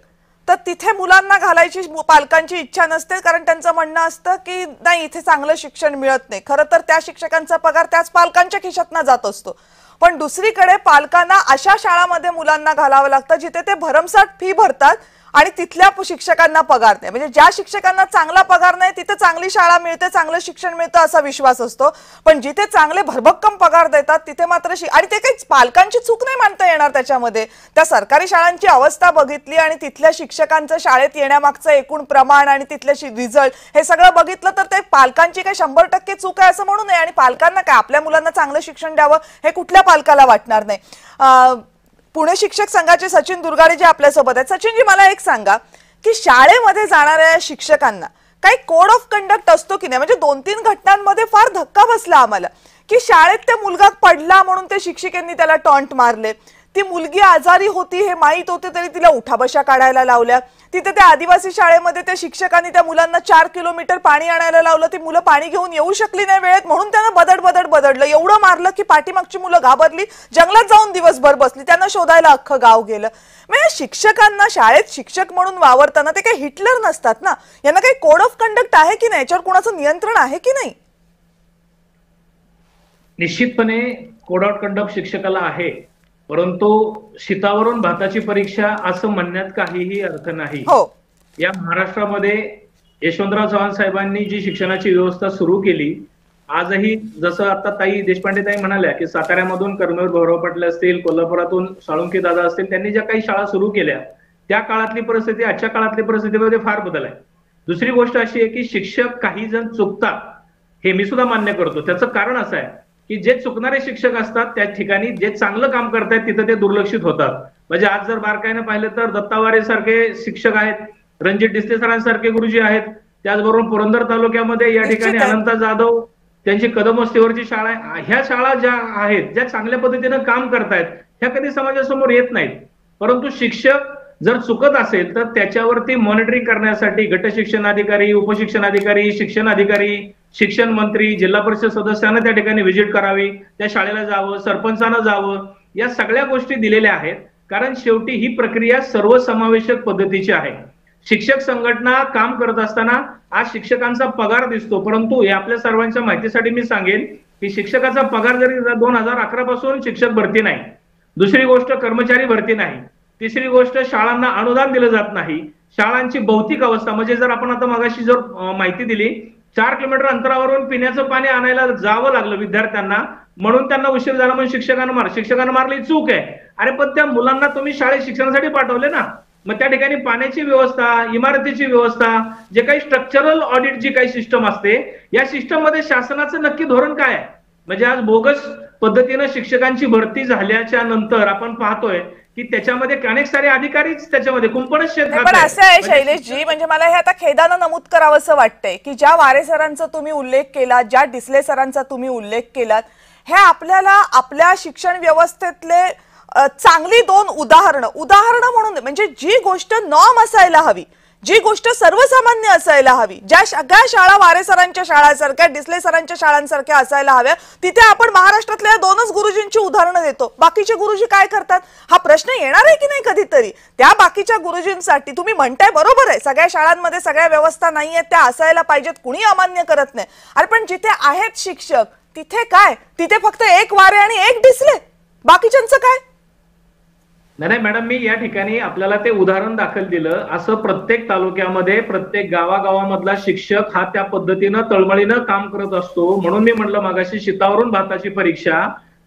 तर तिथे मुलांना घालायची पालकांची इच्छा नसते, कारण त्यांचं म्हणणं असतं की नाही इथे चांगलं शिक्षण मिळत नाही. खरं तर त्या शिक्षकांचा पगार त्याच पालकांच्या खिशातनं जात असतो. पण दुसरीकडे पालकांना अशा शाळांमध्ये मुलांना घालावं लागतं जिथे ते भरमसाठ फी भरतात आणि तिथल्या शिक्षकांना पगार नाही. म्हणजे ज्या शिक्षकांना चांगला पगार नाही तिथे चांगली शाळा मिळते, चांगलं शिक्षण मिळतं असा विश्वास असतो. पण जिथे चांगले भरभक्कम पगार देतात तिथे मात्र आणि ते काही पालकांची चूक नाही मानता येणार त्याच्यामध्ये. त्या सरकारी शाळांची अवस्था बघितली आणि तिथल्या शिक्षकांचं शाळेत येण्यामागचं एकूण प्रमाण आणि तिथले रिझल्ट हे सगळं बघितलं तर ते पालकांची काही 100% चूक आहे असं म्हणू नये. आणि पालकांना काय आपल्या मुलांना चांगलं शिक्षण द्यावं हे कुठल्या पालकाला वाटणार नाही. पुणे शिक्षक संघाचे सचिन दुर्गाडे जे आपल्यासोबत आहेत. सचिनजी, मला एक सांगा की शाळेमध्ये जाणाऱ्या शिक्षकांना काही कोड ऑफ कंडक्ट असतो की नाही? म्हणजे 2-3 घटनांमध्ये फार धक्का बसला आम्हाला की शाळेत ते मुलगा पडला म्हणून ते शिक्षिकेंनी त्याला टॉन्ट मारले, ती मुलगी आजारी होती हे माहित होते तरी तिला उठाबशा काढायला लावल्या, तिथे त्या आदिवासी शाळेमध्ये त्या शिक्षकांनी त्या मुलांना 4 किलोमीटर पाणी आणायला लावलं, ती मुलं पाणी घेऊन येऊ शकली नाही वेळेत म्हणून त्यांना बदडलं, एवढं मारलं की पाठीमागची मुलं घाबरली, जंगलात जाऊन दिवसभर बसली, त्यांना शोधायला अख्खं गाव गेलं. म्हणजे शिक्षकांना शाळेत शिक्षक म्हणून वावरताना ते काही हिटलर नसतात ना, यांना काही कोड ऑफ कंडक्ट आहे की नाही, याच्यावर कोणाचं नियंत्रण आहे की नाही? निश्चितपणे कोड ऑफ कंडक्ट शिक्षकाला आहे, परंतु शीतावरून भाताची परीक्षा असं म्हणण्यात काहीही अर्थ नाही. या महाराष्ट्रामध्ये यशवंतराव चव्हाण साहेबांनी जी शिक्षणाची व्यवस्था सुरू केली, आजही जसं आता ताई देशपांडे ताई म्हणाल्या की साताऱ्यामधून कर्मवीर भाऊराव पाटील असतील, कोल्हापुरातून साळुंके दादा असतील, त्यांनी ज्या काही शाळा सुरू केल्या त्या काळातली परिस्थिती आजच्या काळातली परिस्थितीमध्ये फार बदल आहे. दुसरी गोष्ट अशी आहे की शिक्षक काही जण चुकतात, हे मी सुद्धा मान्य करतो. त्याचं कारण असं आहे की जे चुकणारे शिक्षक असतात त्या ठिकाणी जे चांगलं काम करतायत तिथं ते दुर्लक्षित होतात. म्हणजे आज जर बारकाईनं पाहिलं तर दत्तावारे सारखे शिक्षक आहेत, रणजित डिसले सरांसारखे गुरुजी आहेत, त्याचबरोबर पुरंदर तालुक्यामध्ये या ठिकाणी अनंता जाधव त्यांची कदम वस्तीवरची शाळा आहे. ह्या शाळा ज्या आहेत ज्या चांगल्या पद्धतीनं काम करतायत ह्या कधी समाजासमोर येत नाहीत. परंतु शिक्षक जर चुकत असेल तर त्याच्यावरती मॉनिटरिंग करण्यासाठी गट शिक्षणाधिकारी, उपशिक्षणाधिकारी, शिक्षण अधिकारी, शिक्षण मंत्री, जिल्हा परिषद सदस्यांना त्या ठिकाणी व्हिजिट करावी, त्या शाळेला जावं, सरपंचानं जावं, या सगळ्या गोष्टी दिलेल्या आहेत. कारण शेवटी ही प्रक्रिया सर्वसमावेशक पद्धतीची आहे. शिक्षक संघटना काम करत असताना आज शिक्षकांचा पगार दिसतो, परंतु हे आपल्या सर्वांच्या माहितीसाठी मी सांगेन की शिक्षकाचा पगार जरी 2011 पासून शिक्षक भरती नाही, दुसरी गोष्ट कर्मचारी भरती नाही, तिसरी गोष्ट शाळांना अनुदान दिलं जात नाही. शाळांची भौतिक अवस्था म्हणजे जर आपण आता मगाशी जर माहिती दिली 4 किलोमीटर अंतरावरून पिण्याचं पाणी आणायला जावं लागलं विद्यार्थ्यांना, म्हणून त्यांना उशीर झाला म्हणून शिक्षकांना मारली, चूक आहे. अरे पण त्या मुलांना तुम्ही शाळेत शिक्षणासाठी पाठवले ना, मग त्या ठिकाणी पाण्याची व्यवस्था, इमारतीची व्यवस्था, जे काही स्ट्रक्चरल ऑडिट जी काही सिस्टम असते या सिस्टम मध्ये शासनाचं नक्की धोरण काय आहे? म्हणजे आज बोगस पद्धतीनं शिक्षकांची भरती झाल्याच्या नंतर आपण पाहतोय की त्याच्यामध्ये अनेक सारे अधिकारीच त्याच्यामध्ये कुंपणच शेत. पण असं आहे शैलेशजी, म्हणजे मला हे आता खेदानं नमूद करावंसं वाटतंय की ज्या वारे सरांचा तुम्ही उल्लेख केला, ज्या डिसले सरांचा तुम्ही उल्लेख केलात, हे आपल्याला आपल्या शिक्षण व्यवस्थेतले चांगली 2 उदाहरणं म्हणून, म्हणजे जी गोष्ट नॉर्म असायला हवी, जी गोष्ट सर्वसामान्य असायला हवी, ज्या सगळ्या शाळा वारे सरांच्या शाळांसारख्या, डिसले सरांच्या शाळांसारख्या असायला हव्या, तिथे आपण महाराष्ट्रातल्या 2च गुरुजींची उदाहरणं देतो. बाकीचे गुरुजी काय करतात हा प्रश्न येणार आहे की नाही कधीतरी? त्या बाकीच्या गुरुजींसाठी तुम्ही म्हणताय बरोबर आहे, सगळ्या शाळांमध्ये सगळ्या व्यवस्था नाही आहेत, त्या असायला पाहिजेत, कुणी अमान्य करत नाही. अरे पण जिथे आहेत शिक्षक तिथे काय? तिथे फक्त 1 वारे आणि 1 डिसले, बाकीच्यांचं काय? नाही मॅडम, मी या ठिकाणी आपल्याला ते उदाहरण दाखल दिलं. असं प्रत्येक तालुक्यामध्ये प्रत्येक गावागावामधला शिक्षक हा त्या पद्धतीनं तळमळीनं काम करत असतो. म्हणून मी म्हटलं मगाशी शीतावरून भाताची परीक्षा,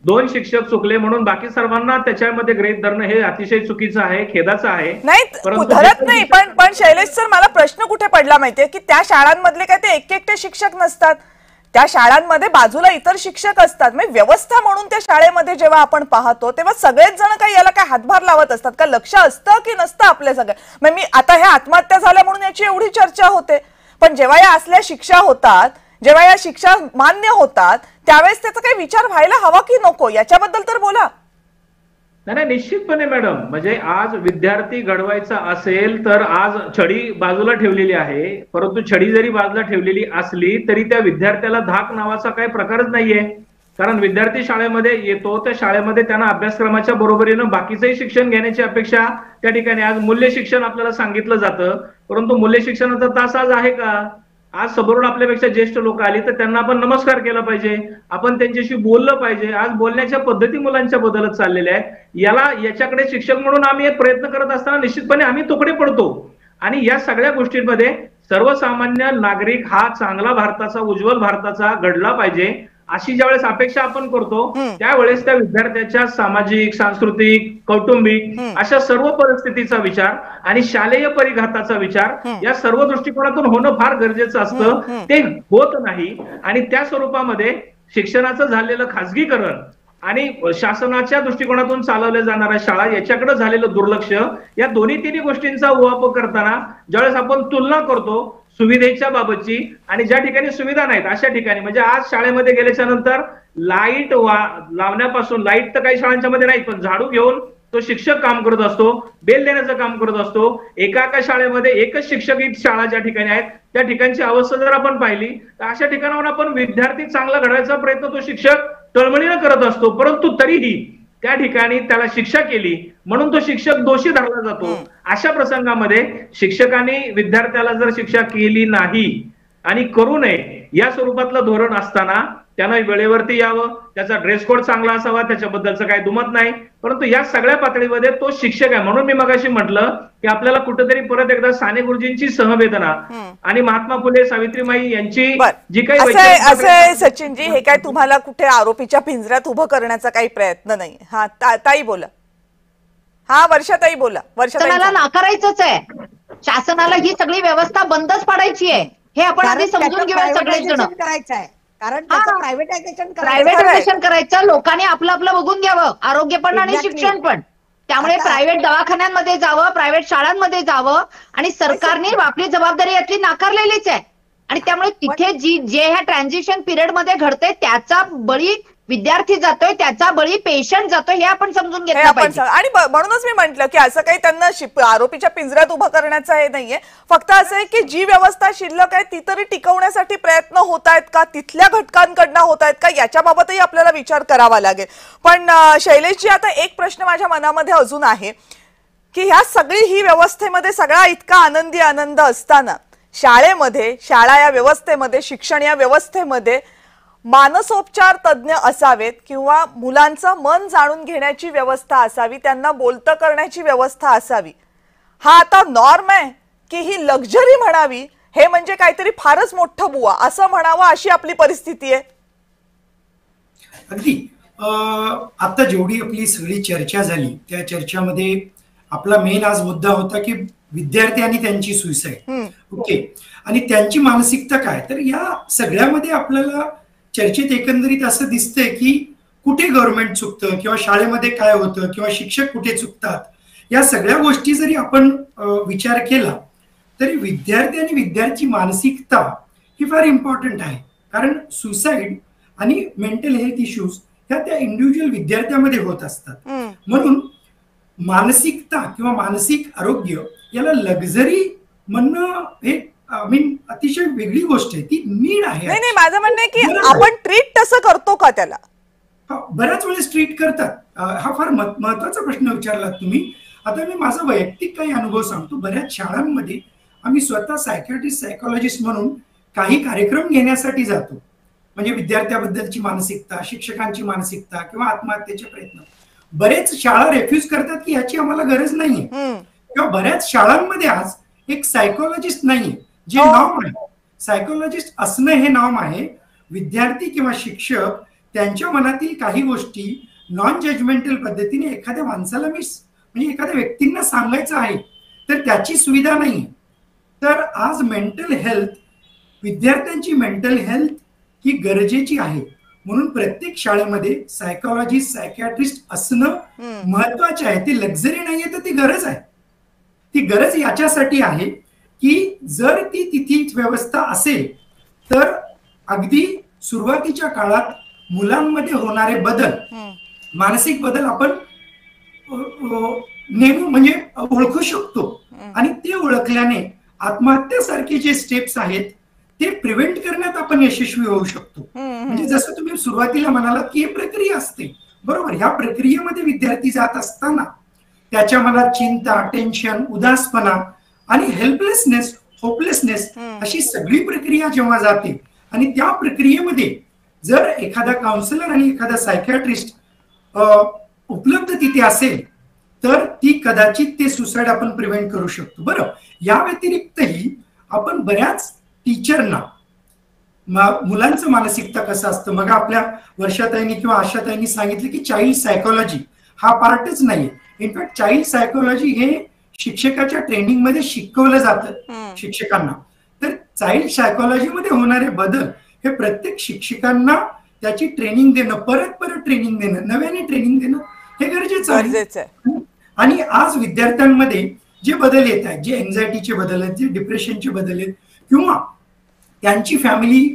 2 शिक्षक चुकले म्हणून बाकी सर्वांना त्याच्यामध्ये गृहीत धरणं हे अतिशय चुकीचं आहे, खेदाचं आहे. नाही धरत नाही, पण शैलेश सर मला प्रश्न कुठे पडला माहितीये की त्या शाळांमधले काय ते एकटे शिक्षक नसतात, त्या शाळांमध्ये बाजूला इतर शिक्षक असतात. म्हणजे व्यवस्था म्हणून त्या शाळेमध्ये जेव्हा आपण पाहतो तेव्हा सगळेच जण काही याला काय हातभार लावत असतात का? लक्ष असतं की नसतं आपल्या सगळ्या? म्हणजे मी आता ह्या आत्महत्या झाल्या म्हणून याची एवढी चर्चा होते, पण जेव्हा या असल्या शिक्षा होतात, जेव्हा या शिक्षा मान्य होतात, त्यावेळेस त्याचा काही विचार व्हायला हवा की नको याच्याबद्दल तर बोला. नाही निश्चितपणे मॅडम, म्हणजे आज विद्यार्थी घडवायचा असेल तर आज छडी बाजूला ठेवलेली आहे, परंतु छडी जरी बाजूला ठेवलेली असली तरी त्या विद्यार्थ्याला धाक नावाचा काही प्रकारच नाहीये. कारण विद्यार्थी शाळेमध्ये येतो, त्या शाळेमध्ये त्यांना अभ्यासक्रमाच्या बरोबरीनं बाकीचंही शिक्षण घेण्याची अपेक्षा त्या ठिकाणी. आज मूल्य शिक्षण आपल्याला सांगितलं जातं, परंतु मूल्य शिक्षणाचा तास आज आहे का? आज समोरून आपल्यापेक्षा ज्येष्ठ लोक आली तर त्यांना आपण नमस्कार केला पाहिजे, आपण त्यांच्याशी बोललं पाहिजे. आज बोलण्याच्या पद्धती मुलांच्या बदलत चाललेल्या आहेत. याच्याकडे शिक्षक म्हणून आम्ही एक प्रयत्न करत असताना निश्चितपणे आम्ही तुकडे पडतो. आणि या सगळ्या गोष्टींमध्ये सर्वसामान्य नागरिक हा चांगला भारताचा, उज्ज्वल भारताचा घडला पाहिजे अशी ज्यावेळेस अपेक्षा आपण करतो त्यावेळेस त्या विद्यार्थ्याच्या सामाजिक, सांस्कृतिक, कौटुंबिक अशा सर्व परिस्थितीचा विचार आणि शालेय परिघाताचा विचार या सर्व दृष्टिकोनातून होणं फार गरजेचं असतं. ते होत नाही. आणि त्या स्वरूपामध्ये शिक्षणाचं झालेलं खाजगीकरण आणि शासनाच्या दृष्टिकोनातून चालवल्या जाणाऱ्या शाळा याच्याकडे झालेलं दुर्लक्ष, या दोन्ही गोष्टींचा उहापोह करताना ज्यावेळेस आपण तुलना करतो सुविधेच्या बाबतची आणि ज्या ठिकाणी सुविधा नाहीत अशा ठिकाणी, म्हणजे आज शाळेमध्ये गेल्याच्या नंतर लाईट लावण्यापासून, लाईट तर काही शाळांच्या मध्ये नाही, पण झाडू घेऊन तो शिक्षक काम करत असतो, बेल देण्याचं काम करत असतो. एका शाळेमध्ये एकच शिक्षक शाळा ज्या ठिकाणी आहेत त्या ठिकाणची अवस्था जर आपण पाहिली तर अशा ठिकाणावर आपण विद्यार्थी चांगला घडवायचा प्रयत्न तो शिक्षक तळमळीनं करत असतो, परंतु तरीही त्या ठिकाणी त्याला शिक्षा केली म्हणून तो शिक्षक दोषी धरला जातो. अशा प्रसंगामध्ये शिक्षकांनी विद्यार्थ्याला जर शिक्षा केली नाही आणि करू नये या स्वरूपातलं धोरण असताना त्यानं वेळेवरती यावं, त्याचा ड्रेस कोड चांगला असावा, त्याच्याबद्दलचं काही दुमत नाही, परंतु या सगळ्या पातळीमध्ये तो शिक्षक आहे. म्हणून मी मगाशी म्हटलं की आपल्याला कुठेतरी परत एकदा साने गुरुजींची संवेदना आणि महात्मा फुले, सावित्रीबाई यांची जी काही असं सचिनजी, हे काय तुम्हाला कुठे आरोपीच्या पिंजऱ्यात उभं करण्याचा काही प्रयत्न नाही. हा ताई बोला. हा वर्षाताई बोला. वर्षाताई नाकारायचंच आहे. शासनाला ही सगळी व्यवस्था बंदच पाडायची आहे, हे आपण आधी समजून घेऊया सगळेजण. करायचं आहे, कारण त्याचं प्रायव्हेटायझेशन प्रायव्हेटायझेशन करायचं, लोकांनी आपलं आपलं बघून घ्यावं, आरोग्य पण आणि शिक्षण पण. त्यामुळे प्रायव्हेट दवाखान्यांमध्ये जावं, प्रायव्हेट शाळांमध्ये जावं, आणि सरकारने आपली जबाबदारी यातली नाकारलेलीच आहे. आणि त्यामुळे तिथे जे ह्या ट्रान्झिशन पिरियड मध्ये घडते त्याचा बळी विद्यार्थी जातोय, त्याचा बळी पेशंट जातोय, हे आपण समजून घेतलं पाहिजे. आणि म्हणूनच मी म्हंटल की असं काही त्यांना आरोपीच्या पिंजऱ्यात उभं करण्याचं हे नाहीये, फक्त असं आहे की जी व्यवस्था शिल्लक आहे ती तरी टिकवण्यासाठी प्रयत्न होत आहेत का, तिथल्या घटकांकडनं होत आहेत का, याच्याबाबतही आपल्याला विचार करावा लागेल. पण शैलेशजी, आता एक प्रश्न माझ्या मनामध्ये अजून आहे की ह्या सगळी ही व्यवस्थेमध्ये सगळा इतका आनंदी आनंद असताना शाळेमध्ये, शाळा या व्यवस्थेमध्ये, शिक्षण या व्यवस्थेमध्ये मानसोपचार तज्ज्ञ असावेत किंवा मुलांचं मन जाणून घेण्याची व्यवस्था असावी, त्यांना बोलतं करण्याची व्यवस्था असावी, हा आता नॉर्म आहे की ही लक्झरी म्हणावी, हे म्हणजे काहीतरी फारच मोठं बुवा असं म्हणावं अशी आपली परिस्थिती आहे? अगदी आता जेवढी आपली सगळी चर्चा झाली त्या चर्चामध्ये आपला मेन आज मुद्दा होता की विद्यार्थी आणि त्यांची सुसाईड. ओके, आणि त्यांची मानसिकता काय. तर या सगळ्यामध्ये आपल्याला चर्चेत एकंदरीत असं दिसतंय की कुठे गव्हर्नमेंट चुकतं किंवा शाळेमध्ये काय होतं किंवा शिक्षक कुठे चुकतात, या सगळ्या गोष्टी जरी आपण विचार केला तरी विद्यार्थी आणि विद्यार्थी मानसिकता ही फार इम्पॉर्टंट आहे. कारण सुसाईड आणि मेंटल हेल्थ इश्यूज ह्या त्या इंडिव्हिज्युअल विद्यार्थ्यामध्ये होत असतात. म्हणून मानसिकता किंवा मानसिक आरोग्य याला लक्झरी म्हणणं हे अतिशय वेगळी गोष्ट आहे, ती नीड आहे. नाही, माझं म्हणणं आहे की आपण ट्रीट तसं करतो का त्याला? बऱ्याच वेळेस ट्रीट करतात. हा फार महत्वाचा प्रश्न विचारलात तुम्ही. आता मी माझा वैयक्तिक काही अनुभव सांगतो. बऱ्याच शाळांमध्ये आम्ही स्वतः सायकॅट्रिस्ट, सायकोलॉजिस्ट म्हणून काही कार्यक्रम घेण्यासाठी जातो. म्हणजे विद्यार्थ्याबद्दलची मानसिकता, शिक्षकांची मानसिकता किंवा आत्महत्येचे प्रयत्न. बरेच शाळा रेफ्यूज करतात की याची आम्हाला गरज नाहीये, किंवा बऱ्याच शाळांमध्ये आज एक सायकोलॉजिस्ट नाहीये. जे नॉर्म आहे, सायकोलॉजिस्ट असणं हे नॉर्म आहे. विद्यार्थी किंवा शिक्षक त्यांच्या मनातील काही गोष्टी नॉन जजमेंटल पद्धतीने एखाद्या माणसाला म्हणजे एखाद्या व्यक्तींना सांगायचं आहे तर त्याची सुविधा नाही. तर आज मेंटल हेल्थ, विद्यार्थ्यांची मेंटल हेल्थ ही गरजेची आहे. म्हणून प्रत्येक शाळेमध्ये सायकोलॉजिस्ट, सायकॅट्रिस्ट असणं महत्वाचे आहे. ती लक्झरी नाहीये, तर ती गरज आहे. ती गरज याच्यासाठी आहे की जर ती तिथी व्यवस्था असेल तर अगदी सुरुवातीच्या काळात मुलांमध्ये होणारे बदल, मानसिक बदल आपण नेहमी म्हणजे ओळखू शकतो. आणि ते ओळखल्याने आत्महत्येसारखे जे स्टेप्स आहेत ते प्रिव्हेंट करण्यात आपण यशस्वी होऊ शकतो. म्हणजे जसं तुम्ही सुरुवातीला म्हणालात की ही प्रक्रिया असते, बरोबर. ह्या प्रक्रियेमध्ये विद्यार्थी जात असताना त्याच्या मनात चिंता, टेन्शन, उदासपणा आणि हेल्पलेसनेस, होपलेसनेस अशी सगळी प्रक्रिया जेव्हा जाते आणि त्या प्रक्रियेमध्ये जर एखादा काउन्सिलर आणि एखादा सायकॅट्रिस्ट उपलब्ध तिथे असेल तर ती कदाचित ते सुसाईड आपण प्रिव्हेंट करू शकतो. बरं, या व्यतिरिक्तही आपण बऱ्याच टीचरना मुलांचं मानसिकता कसं असतं, मग आपल्या वर्षाताईंनी किंवा आशाताईंनी सांगितलं की चाइल्ड सायकोलॉजी हा पार्टच नाहीये. इनफॅक्ट चाइल्ड सायकोलॉजी हे शिक्षकाच्या ट्रेनिंग मध्ये शिकवलं जातं शिक्षकांना. तर चाइल्ड सायकोलॉजी मध्ये होणारे बदल हे प्रत्येक शिक्षकांना त्याची ट्रेनिंग देणं, परत परत ट्रेनिंग देणं, नव्याने ट्रेनिंग देणं हे गरजेचं आहे. आणि आज विद्यार्थ्यांमध्ये जे बदल येत आहेत, जे एन्झायटीचे बदल आहेत, जे डिप्रेशनचे बदल आहेत, किंवा त्यांची फॅमिली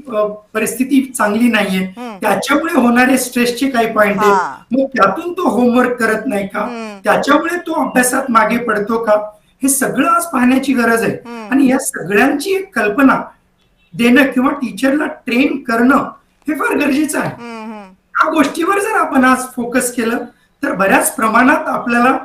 परिस्थिती चांगली नाहीये, त्याच्यामुळे होणारे स्ट्रेसचे काही पॉइंट आहेत, मग त्यातून तो होमवर्क करत नाही का, त्याच्यामुळे तो अभ्यासात मागे पडतो का, हे सगळं आज पाहण्याची गरज आहे. आणि या सगळ्यांची एक कल्पना देणं किंवा टीचरला ट्रेन करणं हे फार गरजेचं आहे. या गोष्टीवर जर आपण आज फोकस केलं तर बऱ्याच प्रमाणात आपल्याला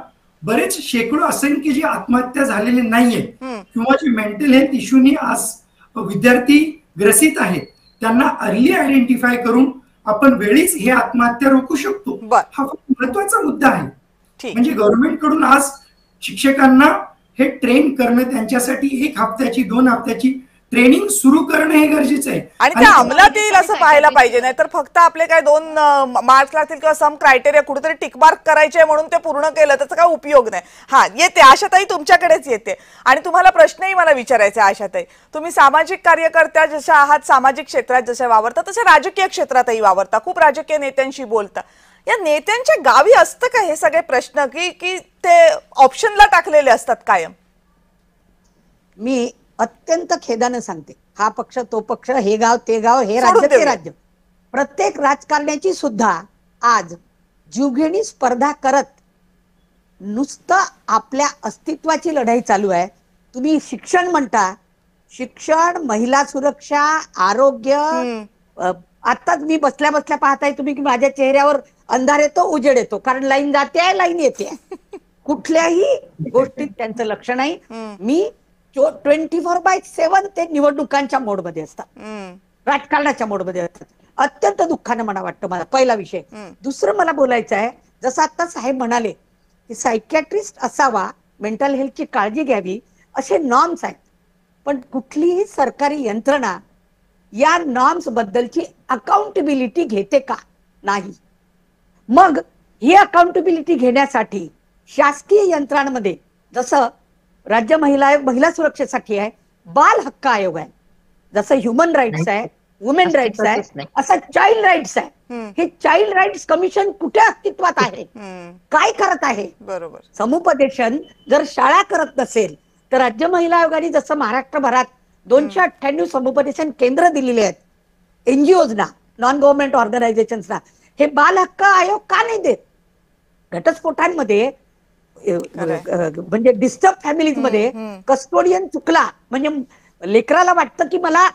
बरेच शेकडो असंख्य जे आत्महत्या झालेले नाहीयेत किंवा जे मेंटल हेल्थ इश्यूनी आज विद्यार्थी ग्रसित आहेत त्यांना अर्ली आयडेंटिफाय करून आपण वेळीच हे आत्महत्या रोखू शकतो. हा खूप महत्वाचा मुद्दा आहे. म्हणजे गव्हर्नमेंट कडून आज शिक्षकांना हे ट्रेन करणं, त्यांच्यासाठी 1 हफ्त्याची 2 हफ्त्याची ट्रेनिंग सुरू करणं हे गरजेचं आहे. आणि त्या अंमलात येईल असं पाहायला पाहिजे, नाहीतर फक्त आपले काय 2 मार्क्स लागतील किंवा सम क्रायटेरिया कुठेतरी टिक मार्क करायचे म्हणून ते पूर्ण केलं त्याचा काय उपयोग नाही. हा येते आशाताई, तुमच्याकडेच येते आणि तुम्हाला प्रश्नही मला विचारायचे आहे. आशाताई, तुम्ही सामाजिक कार्यकर्त्या जशा आहात, सामाजिक क्षेत्रात जशा वावरता तशा राजकीय क्षेत्रातही वावरता, खूप राजकीय नेत्यांशी बोलता. या नेत्यांच्या गावी असतं का हे सगळे प्रश्न की ते ऑप्शनला टाकलेले असतात कायम? मी अत्यंत खेदानं सांगते, हा पक्ष तो पक्ष, हे गाव ते गाव, हे राज्य ते राज्य, प्रत्येक राजकारण्याची सुद्धा आज जीवघेणी स्पर्धा करत नुसतं आपल्या अस्तित्वाची लढाई चालू आहे. तुम्ही शिक्षण म्हणता, शिक्षण, महिला सुरक्षा, आरोग्य, आताच मी बसल्या बसल्या पाहताय तुम्ही की माझ्या चेहऱ्यावर अंधार येतो, उजेड येतो, कारण लाईन जाते लाईन येते. कुठल्याही गोष्टीत त्यांचं लक्ष नाही. मी 24/7 ते निवडणुकांच्या मोडमध्ये असतात, राजकारणाच्या मोडमध्ये असतात. अत्यंत दुःखानं मला वाटतं. मला पहिला विषय. दुसरं मला बोलायचं आहे, जसं आता साहेब म्हणाले की सायकॅट्रिस्ट असावा, मेंटल हेल्थची काळजी घ्यावी, असे नॉर्म्स आहेत. पण कुठलीही सरकारी यंत्रणा या नॉर्म्स बद्दलची अकाउंटेबिलिटी घेते का? नाही. मग ही अकाउंटेबिलिटी घेण्यासाठी शासकीय यंत्रणांमध्ये जसं राज्य महिला आयोग महिला सुरक्षेसाठी आहे, बाल हक्क आयोग आहे, जसं ह्युमन राईट्स आहे, वुमेन राईट्स आहे, असं चाइल्ड राईट्स आहे. हे चाइल्ड राईट्स कमिशन कुठे अस्तित्वात आहे? काय करत आहे? बरोबर. समुपदेशन जर शाळा करत नसेल तर राज्य महिला आयोगाने जसं महाराष्ट्रभरात 298 समुपदेशन केंद्र दिलेले आहेत एनजीओजना, नॉन गव्हर्नमेंट ऑर्गनायझेशन्सना, हे बाल हक्क आयोग का नाही देत? घटस्फोटांमध्ये म्हणजे डिस्टर्ब फॅमिलीज मध्ये कस्टोडियन चुकला म्हणजे लेकराला वाटतं की मला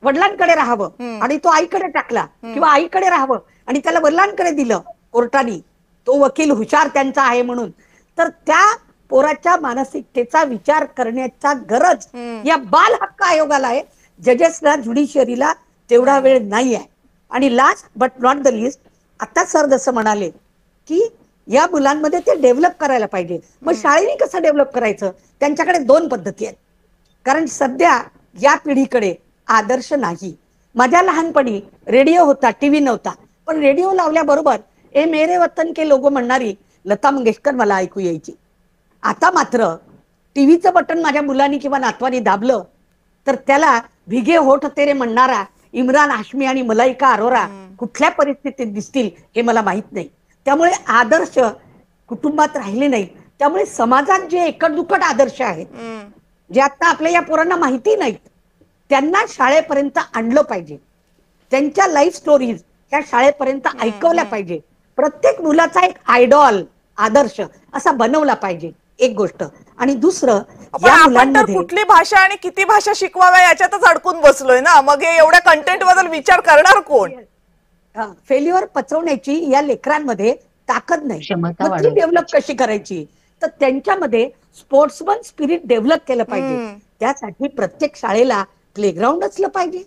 वडिलांकडे राहावं आणि तो आईकडे टाकला, किंवा आईकडे राहावं आणि त्याला वडिलांकडे दिलं कोर्टाने, तो वकील हुशार त्यांचा आहे म्हणून. तर त्या पोराच्या मानसिकतेचा विचार करण्याचा गरज या बाल हक्क आयोगाला आहे. जजेसला, ज्युडिशियरीला तेवढा वेळ नाही आहे. आणि last but not the list, आता सर जसं म्हणाले की या मुलांमध्ये ते डेव्हलप करायला पाहिजे. मग शाळेने कसं डेव्हलप करायचं? त्यांच्याकडे 2 पद्धती आहेत. कारण सध्या या पिढीकडे आदर्श नाही. माझ्या लहानपणी रेडिओ होता, टीव्ही नव्हता, पण रेडिओ लावल्याबरोबर ए मेरे वतन के लोगो म्हणणारी लता मंगेशकर मला ऐकू यायची. आता मात्र टीव्हीचं बटन माझ्या मुलांनी किंवा नातवानी दाबलं तर त्याला भिगे होठ तेरे म्हणणारा इम्रान हाशमी आणि मलाइका अरोरा कुठल्या परिस्थितीत दिसतील हे मला माहित नाही. त्यामुळे आदर्श कुटुंबात राहिले नाही. त्यामुळे समाजात जे एकटदुकट आदर्श आहेत, जे आता आपल्या या पोरांना माहिती नाहीत, त्यांना शाळेपर्यंत आणलं पाहिजे. त्यांच्या लाईफ स्टोरीज ह्या शाळेपर्यंत ऐकवल्या पाहिजे. प्रत्येक मुलाचा एक आयडॉल, आदर्श असा बनवला पाहिजे, एक गोष्ट. आणि दुसरं, या मुलांमध्ये कुठली भाषा आणि किती भाषा शिकवाव्या याच्यातच अडकून बसलोय ना. मग हे एवढ्या कंटेंट बद्दल विचार करणार कोण? फेल्युअर पचवण्याची या लेकरांमध्ये ताकद नाही. ती डेव्हलप कशी करायची? तर त्यांच्यामध्ये स्पोर्ट्समन स्पिरिट डेव्हलप केलं पाहिजे. त्यासाठी प्रत्येक शाळेला प्लेग्राऊंड असलं पाहिजे,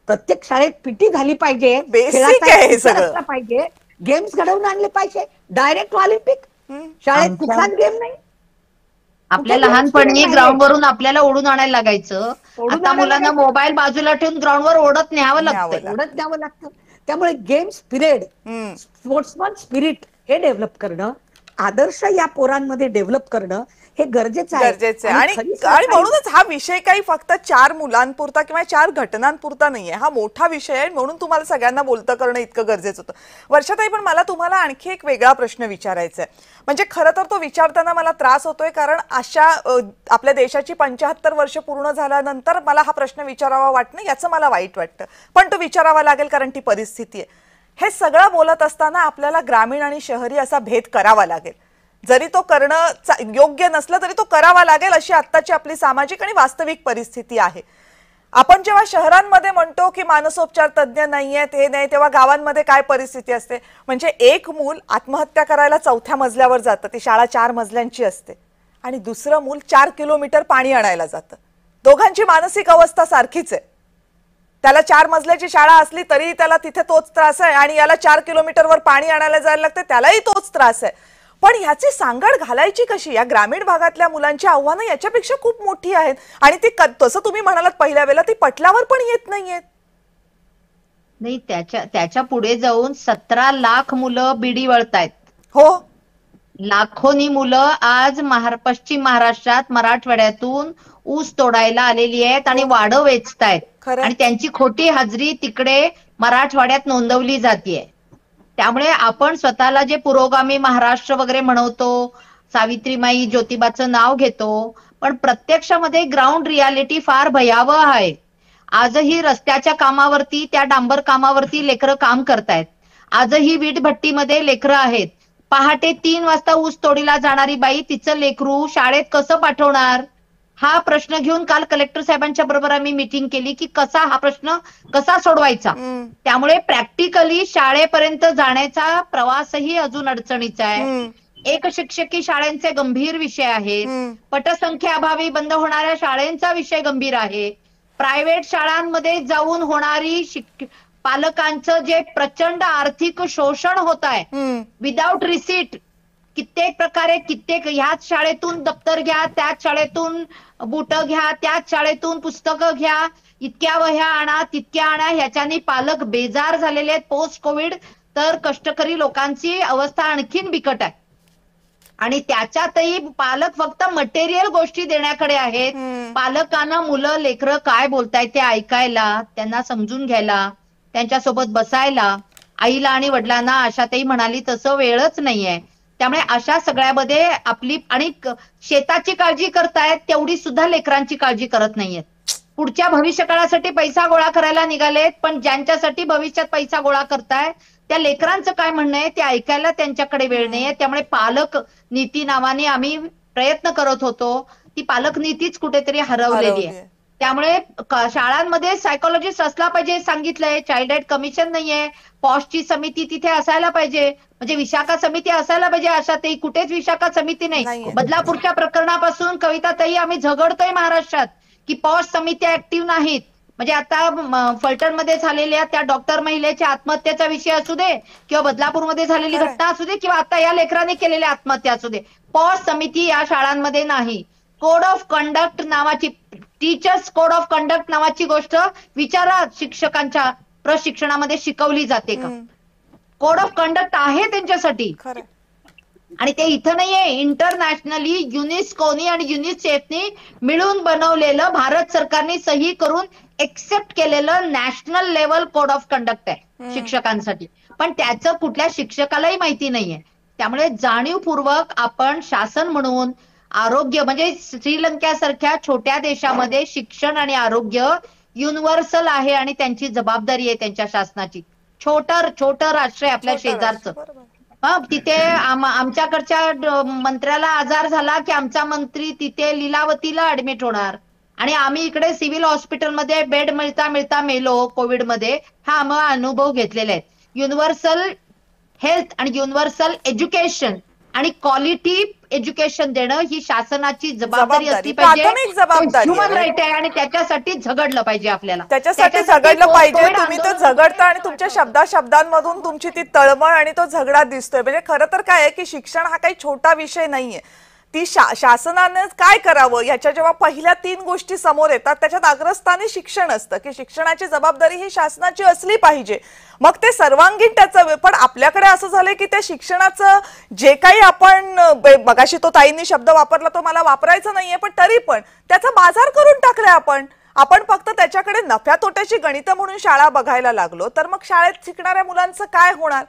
प्रत्येक शाळेत पीटी झाली पाहिजे, खेळायला पाहिजे, गेम्स घडवून आणले पाहिजे. डायरेक्ट ऑलिम्पिक शाळेत कुठलाच गेम नाही. आपल्या लहानपणी ग्राउंड वरून आपल्याला ओढून आणायला लागायचं. आता मुलांना मोबाईल बाजूला ठेवून ग्राउंडवर ओढत न्यावं लागतं. त्यामुळे गेम्स पिरियड, स्पोर्ट्समन स्पिरिट हे डेव्हलप करणं, आदर्श या पोरांमध्ये डेव्हलप करणं हे गरजेचं आहे. आणि म्हणूनच हा विषय काही फक्त 4 मुलांपुरता किंवा 4 घटनांपुरता नाहीये. हा मोठा विषय आहे, म्हणून तुम्हाला सगळ्यांना बोलतं करणं इतकं गरजेचं होतं. वर्षाताई, पण मला तुम्हाला आणखी एक वेगळा प्रश्न विचारायचा आहे. म्हणजे खरं तर तो विचारताना मला त्रास होतोय, कारण अशा आपल्या देशाची 75 वर्ष पूर्ण झाल्यानंतर मला हा प्रश्न विचारावा वाटणं याचं मला वाईट वाटतं, पण तो विचारावा लागेल कारण ती परिस्थिती आहे. हे सगळं बोलत असताना आपल्याला ग्रामीण आणि शहरी असा भेद करावा लागेल. जरी तो करणं योग्य नसलं तरी तो करावा लागेल, अशी आत्ताची आपली सामाजिक आणि वास्तविक परिस्थिती आहे. आपण जेव्हा शहरांमध्ये म्हणतो की मानसोपचार तज्ज्ञ नाहीयेत, हे नाही, तेव्हा गावांमध्ये काय परिस्थिती असते? म्हणजे एक मूल आत्महत्या करायला 4थ्या मजल्यावर जातं, ती शाळा 4 मजल्यांची असते, आणि दुसरं मूल 4 किलोमीटर पाणी आणायला जातं. दोघांची मानसिक अवस्था सारखीच आहे. त्याला 4 मजल्याची शाळा असली तरी त्याला तिथे तोच त्रास आहे, आणि याला 4 किलोमीटरवर पाणी आणायला जायला लागते, त्यालाही तोच त्रास आहे. पण ह्याची सांगड घालायची कशी? या ग्रामीण भागातल्या मुलांची आव्हानं याच्यापेक्षा खूप मोठी आहेत आणि ती तसं तुम्ही म्हणालात पहिल्या वेळेला ती पटलावर पण येत नाहीयेत. नाही, त्याच्या पुढे जाऊन 17 लाख मुलं बिडी वळतायत. हो, लाखोनी मुलं आज पश्चिम महाराष्ट्रात मराठवाड्यातून ऊस तोडायला आलेली आहेत आणि वाढं वेचतायत खरंय. आणि त्यांची खोटी हजेरी तिकडे मराठवाड्यात नोंदवली जातीये. त्यामुळे आपण स्वतःला जे पुरोगामी महाराष्ट्र वगैरे म्हणवतो, सावित्रीमाई ज्योतिबाचं नाव घेतो, पण प्रत्यक्षामध्ये ग्राउंड रियालिटी फार भयावह आहे. आजही रस्त्याच्या कामावरती, त्या डांबर कामावरती लेकरं काम करतायत. आजही वीट भट्टीमध्ये लेकरं आहेत. पहाटे 3 वाजता ऊस तोडीला जाणारी बाई तिचं लेकरू शाळेत कसं पाठवणार? हा प्रश्न घेऊन काल कलेक्टर साहेबांच्या बरोबर आम्ही मीटिंग केली की हा प्रश्न कसा सोडवायचा. त्यामुळे प्रॅक्टिकली शाळेपर्यंत जाण्याचा प्रवासही अजून अडचणीचा आहे. एक शिक्षकी शाळांचे गंभीर विषय आहेत. पटसंख्याअभावी बंद होणाऱ्या शाळांचा विषय गंभीर आहे. प्रायव्हेट शाळांमध्ये जाऊन होणारी पालकांचं जे प्रचंड आर्थिक शोषण होत आहे विदाउट रिसीट, कित्येक प्रकारे ह्याच शाळेतून दप्तर घ्या, त्याच शाळेतून बुट घ्या, त्याच शाळेतून पुस्तकं घ्या, इतक्या वह्या आणा, तितक्या आणा, ह्याच्यानी पालक बेजार झालेले आहेत. पोस्ट कोविड तर कष्टकरी लोकांची अवस्था आणखीन बिकट आहे आणि त्याच्यातही पालक फक्त मटेरियल गोष्टी देण्याकडे आहेत. पालकांना मुलं लेकरं काय बोलतायत ते ऐकायला, त्यांना समजून घ्यायला, त्यांच्यासोबत बसायला, आईला आणि वडिलांना आशाताई म्हणाली तसं वेळच नाहीये. त्यामुळे अशा सगळ्यामध्ये आपली आणि शेताची काळजी करतायत तेवढी सुद्धा लेकरांची काळजी करत नाहीयेत. पुढच्या भविष्यकाळासाठी पैसा गोळा करायला निघालेत, पण ज्यांच्यासाठी भविष्यात पैसा गोळा करताय त्या लेकरांचं काय म्हणणं आहे ते ऐकायला त्यांच्याकडे वेळ नाहीये. त्यामुळे पालक नीती नावाने आम्ही प्रयत्न करत होतो, ती पालक नीतीच कुठेतरी हरवलेली आहे. त्यामुळे शाळांमध्ये सायकोलॉजिस्ट असला पाहिजे सांगितलंय. चाइल्ड राईट कमिशन नाहीये, पॉशची समिती तिथे असायला पाहिजे, म्हणजे विशाखा समिती असायला पाहिजे. अशातही कुठेच विशाखा समिती नाही. बदलापूरच्या प्रकरणापासून कविताताई आम्ही झगडतोय महाराष्ट्रात की पॉश समित्या ऍक्टिव्ह नाहीत. म्हणजे आता फलटणमध्ये झालेल्या त्या डॉक्टर महिलेच्या आत्महत्येचा विषय असू दे किंवा बदलापूरमध्ये झालेली घटना असू दे किंवा आता या लेकराने केलेल्या आत्महत्या असू दे, पॉश समिती या शाळांमध्ये नाही. कोड ऑफ कंडक्ट नावाची, टीचर्स कोड ऑफ कंडक्ट नावाची गोष्ट विचारा, शिक्षकांच्या प्रशिक्षणामध्ये शिकवली जाते का? कोड ऑफ कंडक्ट आहे त्यांच्यासाठी आणि ते इथं नाहीये. इंटरनॅशनली युनेस्कोनी आणि युनिसेफनी मिळून बनवलेलं, भारत सरकारने सही करून एक्सेप्ट केलेलं national level code of conduct आहे शिक्षकांसाठी, पण त्याचं कुठल्या शिक्षकालाही माहिती नाहीये. त्यामुळे जाणीवपूर्वक आपण शासन म्हणून आरोग्य, म्हणजे श्रीलंकेसारख्या छोट्या देशामध्ये शिक्षण आणि आरोग्य युनिव्हर्सल आहे आणि त्यांची जबाबदारी आहे त्यांच्या शासनाची. छोटं राष्ट्र आहे आपल्या शेजारचं. तिथे आमच्याकडच्या मंत्र्याला आजार झाला की आमचा मंत्री तिथे लीलावतीला ऍडमिट होणार आणि आम्ही इकडे सिव्हिल हॉस्पिटलमध्ये बेड मिळता मेलो कोविडमध्ये. हा आम्ही अनुभव घेतलेला आहे. युनिव्हर्सल हेल्थ आणि युनिव्हर्सल एज्युकेशन आणि क्वालिटी एज्युकेशन देणं ही शासनाची जबाबदारी असली पाहिजे. ह्युमन राईट आहे आणि त्याच्यासाठी झगडलं पाहिजे आपल्याला. त्याच्यासाठी झगडलं पाहिजे. तुम्ही तो झगडता आणि तुमच्या शब्दांमधून तुमची ती तळमळ आणि तो झगडा दिसतोय. म्हणजे खरं तर काय आहे की शिक्षण हा काही छोटा विषय नाहीये. ती शासनाने काय करावं ह्याच्या जेव्हा पहिल्या 3 गोष्टी समोर येतात त्याच्यात अग्रस्थानी शिक्षण असतं की शिक्षणाची जबाबदारी ही शासनाची असली पाहिजे. मग ते सर्वांगीण त्याचं, पण आपल्याकडे असं झालंय की त्या शिक्षणाचं जे काही आपण, मगाशी तो ताईंनी शब्द वापरला तो मला वापरायचा नाहीये, पण तरी पण त्याचा बाजार करून टाकलाय आपण फक्त त्याच्याकडे नफ्या तोट्याची गणितं म्हणून शाळा बघायला लागलो तर मग शाळेत शिकणाऱ्या मुलांचं काय होणार?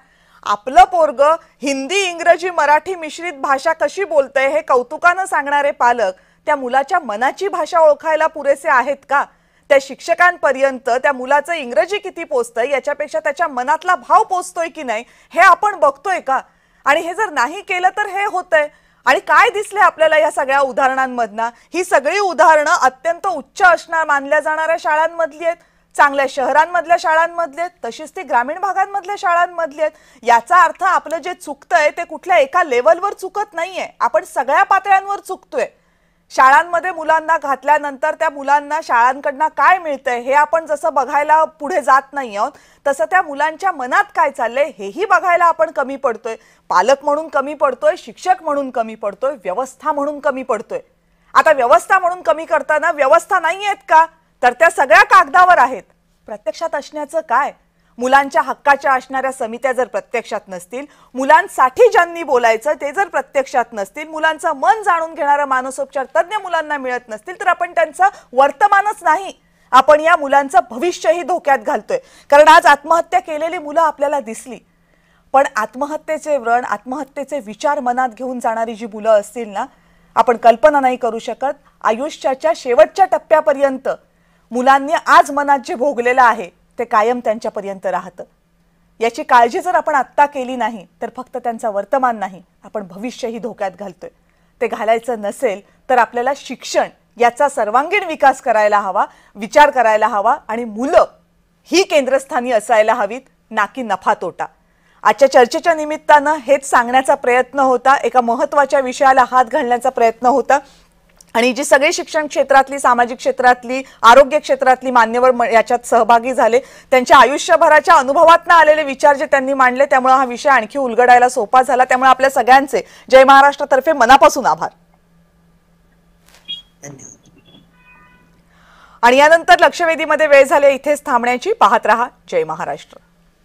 आपलं पोरग हिंदी, इंग्रजी, मराठी मिश्रित भाषा कशी बोलतंय हे कौतुकानं सांगणारे पालक त्या मुलाच्या मनाची भाषा ओळखायला पुरेसे आहेत का? त्या शिक्षकांपर्यंत त्या मुलाचं इंग्रजी किती पोचतंय याच्यापेक्षा त्याच्या मनातला भाव पोचतोय की नाही हे आपण बघतोय का? आणि हे जर नाही केलं तर हे होतंय. आणि काय दिसले आपल्याला या सगळ्या उदाहरणांमधनं? ही सगळी उदाहरणं अत्यंत उच्च असणार मानल्या जाणाऱ्या शाळांमधली आहेत, चांगल्या शहरांमधल्या शाळांमधले आहेत, तशीच ती ग्रामीण भागांमधल्या शाळांमधली आहेत. याचा अर्थ आपलं जे चुकतंय ते कुठल्या एका लेवलवर चुकत नाहीये, आपण सगळ्या पातळ्यांवर चुकतोय. शाळांमध्ये मुलांना घातल्यानंतर त्या मुलांना शाळांकडनं काय मिळतंय हे आपण जसं बघायला पुढे जात नाही आहोत, तसं त्या मुलांच्या मनात काय चाललंय हेही बघायला आपण कमी पडतोय. पालक म्हणून कमी पडतोय, शिक्षक म्हणून कमी पडतोय, व्यवस्था म्हणून कमी पडतोय. आता व्यवस्था म्हणून कमी करताना व्यवस्था नाही आहेत का, तर त्या सगळ्या कागदावर आहेत. प्रत्यक्षात असण्याचं काय? मुलांच्या हक्काच्या असणाऱ्या समित्या जर प्रत्यक्षात नसतील, मुलांसाठी ज्यांनी बोलायचं ते जर प्रत्यक्षात नसतील, मुलांचं मन जाणून घेणारा मानसोपचार तज्ञ मुलांना मिळत नसतील, तर आपण त्यांचं वर्तमानच नाही, आपण या मुलांचं भविष्यही धोक्यात घालतोय. कारण आज आत्महत्या केलेली मुलं आपल्याला दिसली, पण आत्महत्येचे व्रण, आत्महत्येचे विचार मनात घेऊन जाणारी जी मुलं असतील ना, आपण कल्पना नाही करू शकत. आयुष्याच्या शेवटच्या टप्प्यापर्यंत मुलांनी आज मनात जे भोगलेलं आहे ते कायम त्यांच्यापर्यंत राहतं. याची काळजी जर आपण आत्ता केली नाही तर फक्त त्यांचा वर्तमान नाही, आपण भविष्यही धोक्यात घालतोय. ते घालायचं नसेल तर आपल्याला शिक्षण याचा सर्वांगीण विकास करायला हवा, विचार करायला हवा आणि मुलं ही केंद्रस्थानी असायला हवीत, ना की नफा तोटा. आजच्या चर्चेच्या निमित्तानं हेच सांगण्याचा प्रयत्न होता, एका महत्त्वाच्या विषयाला हात घालण्याचा प्रयत्न होता. आणि जी सगळी शिक्षण क्षेत्रातली, सामाजिक क्षेत्रातली, आरोग्य क्षेत्रातली मान्यवर याच्यात सहभागी झाले, त्यांच्या आयुष्यभराच्या अनुभवातून आलेले विचार जे त्यांनी मांडले, त्यामुळे हा विषय आणखी उलगडायला सोपा झाला. त्यामुळे आपल्या सगळ्यांचे जय महाराष्ट्रातर्फे मनापासून आभार. आणि यानंतर लक्षवेधीमध्ये वेळ झाली इथेच थांबण्याची. पाहत रहा जय महाराष्ट्र.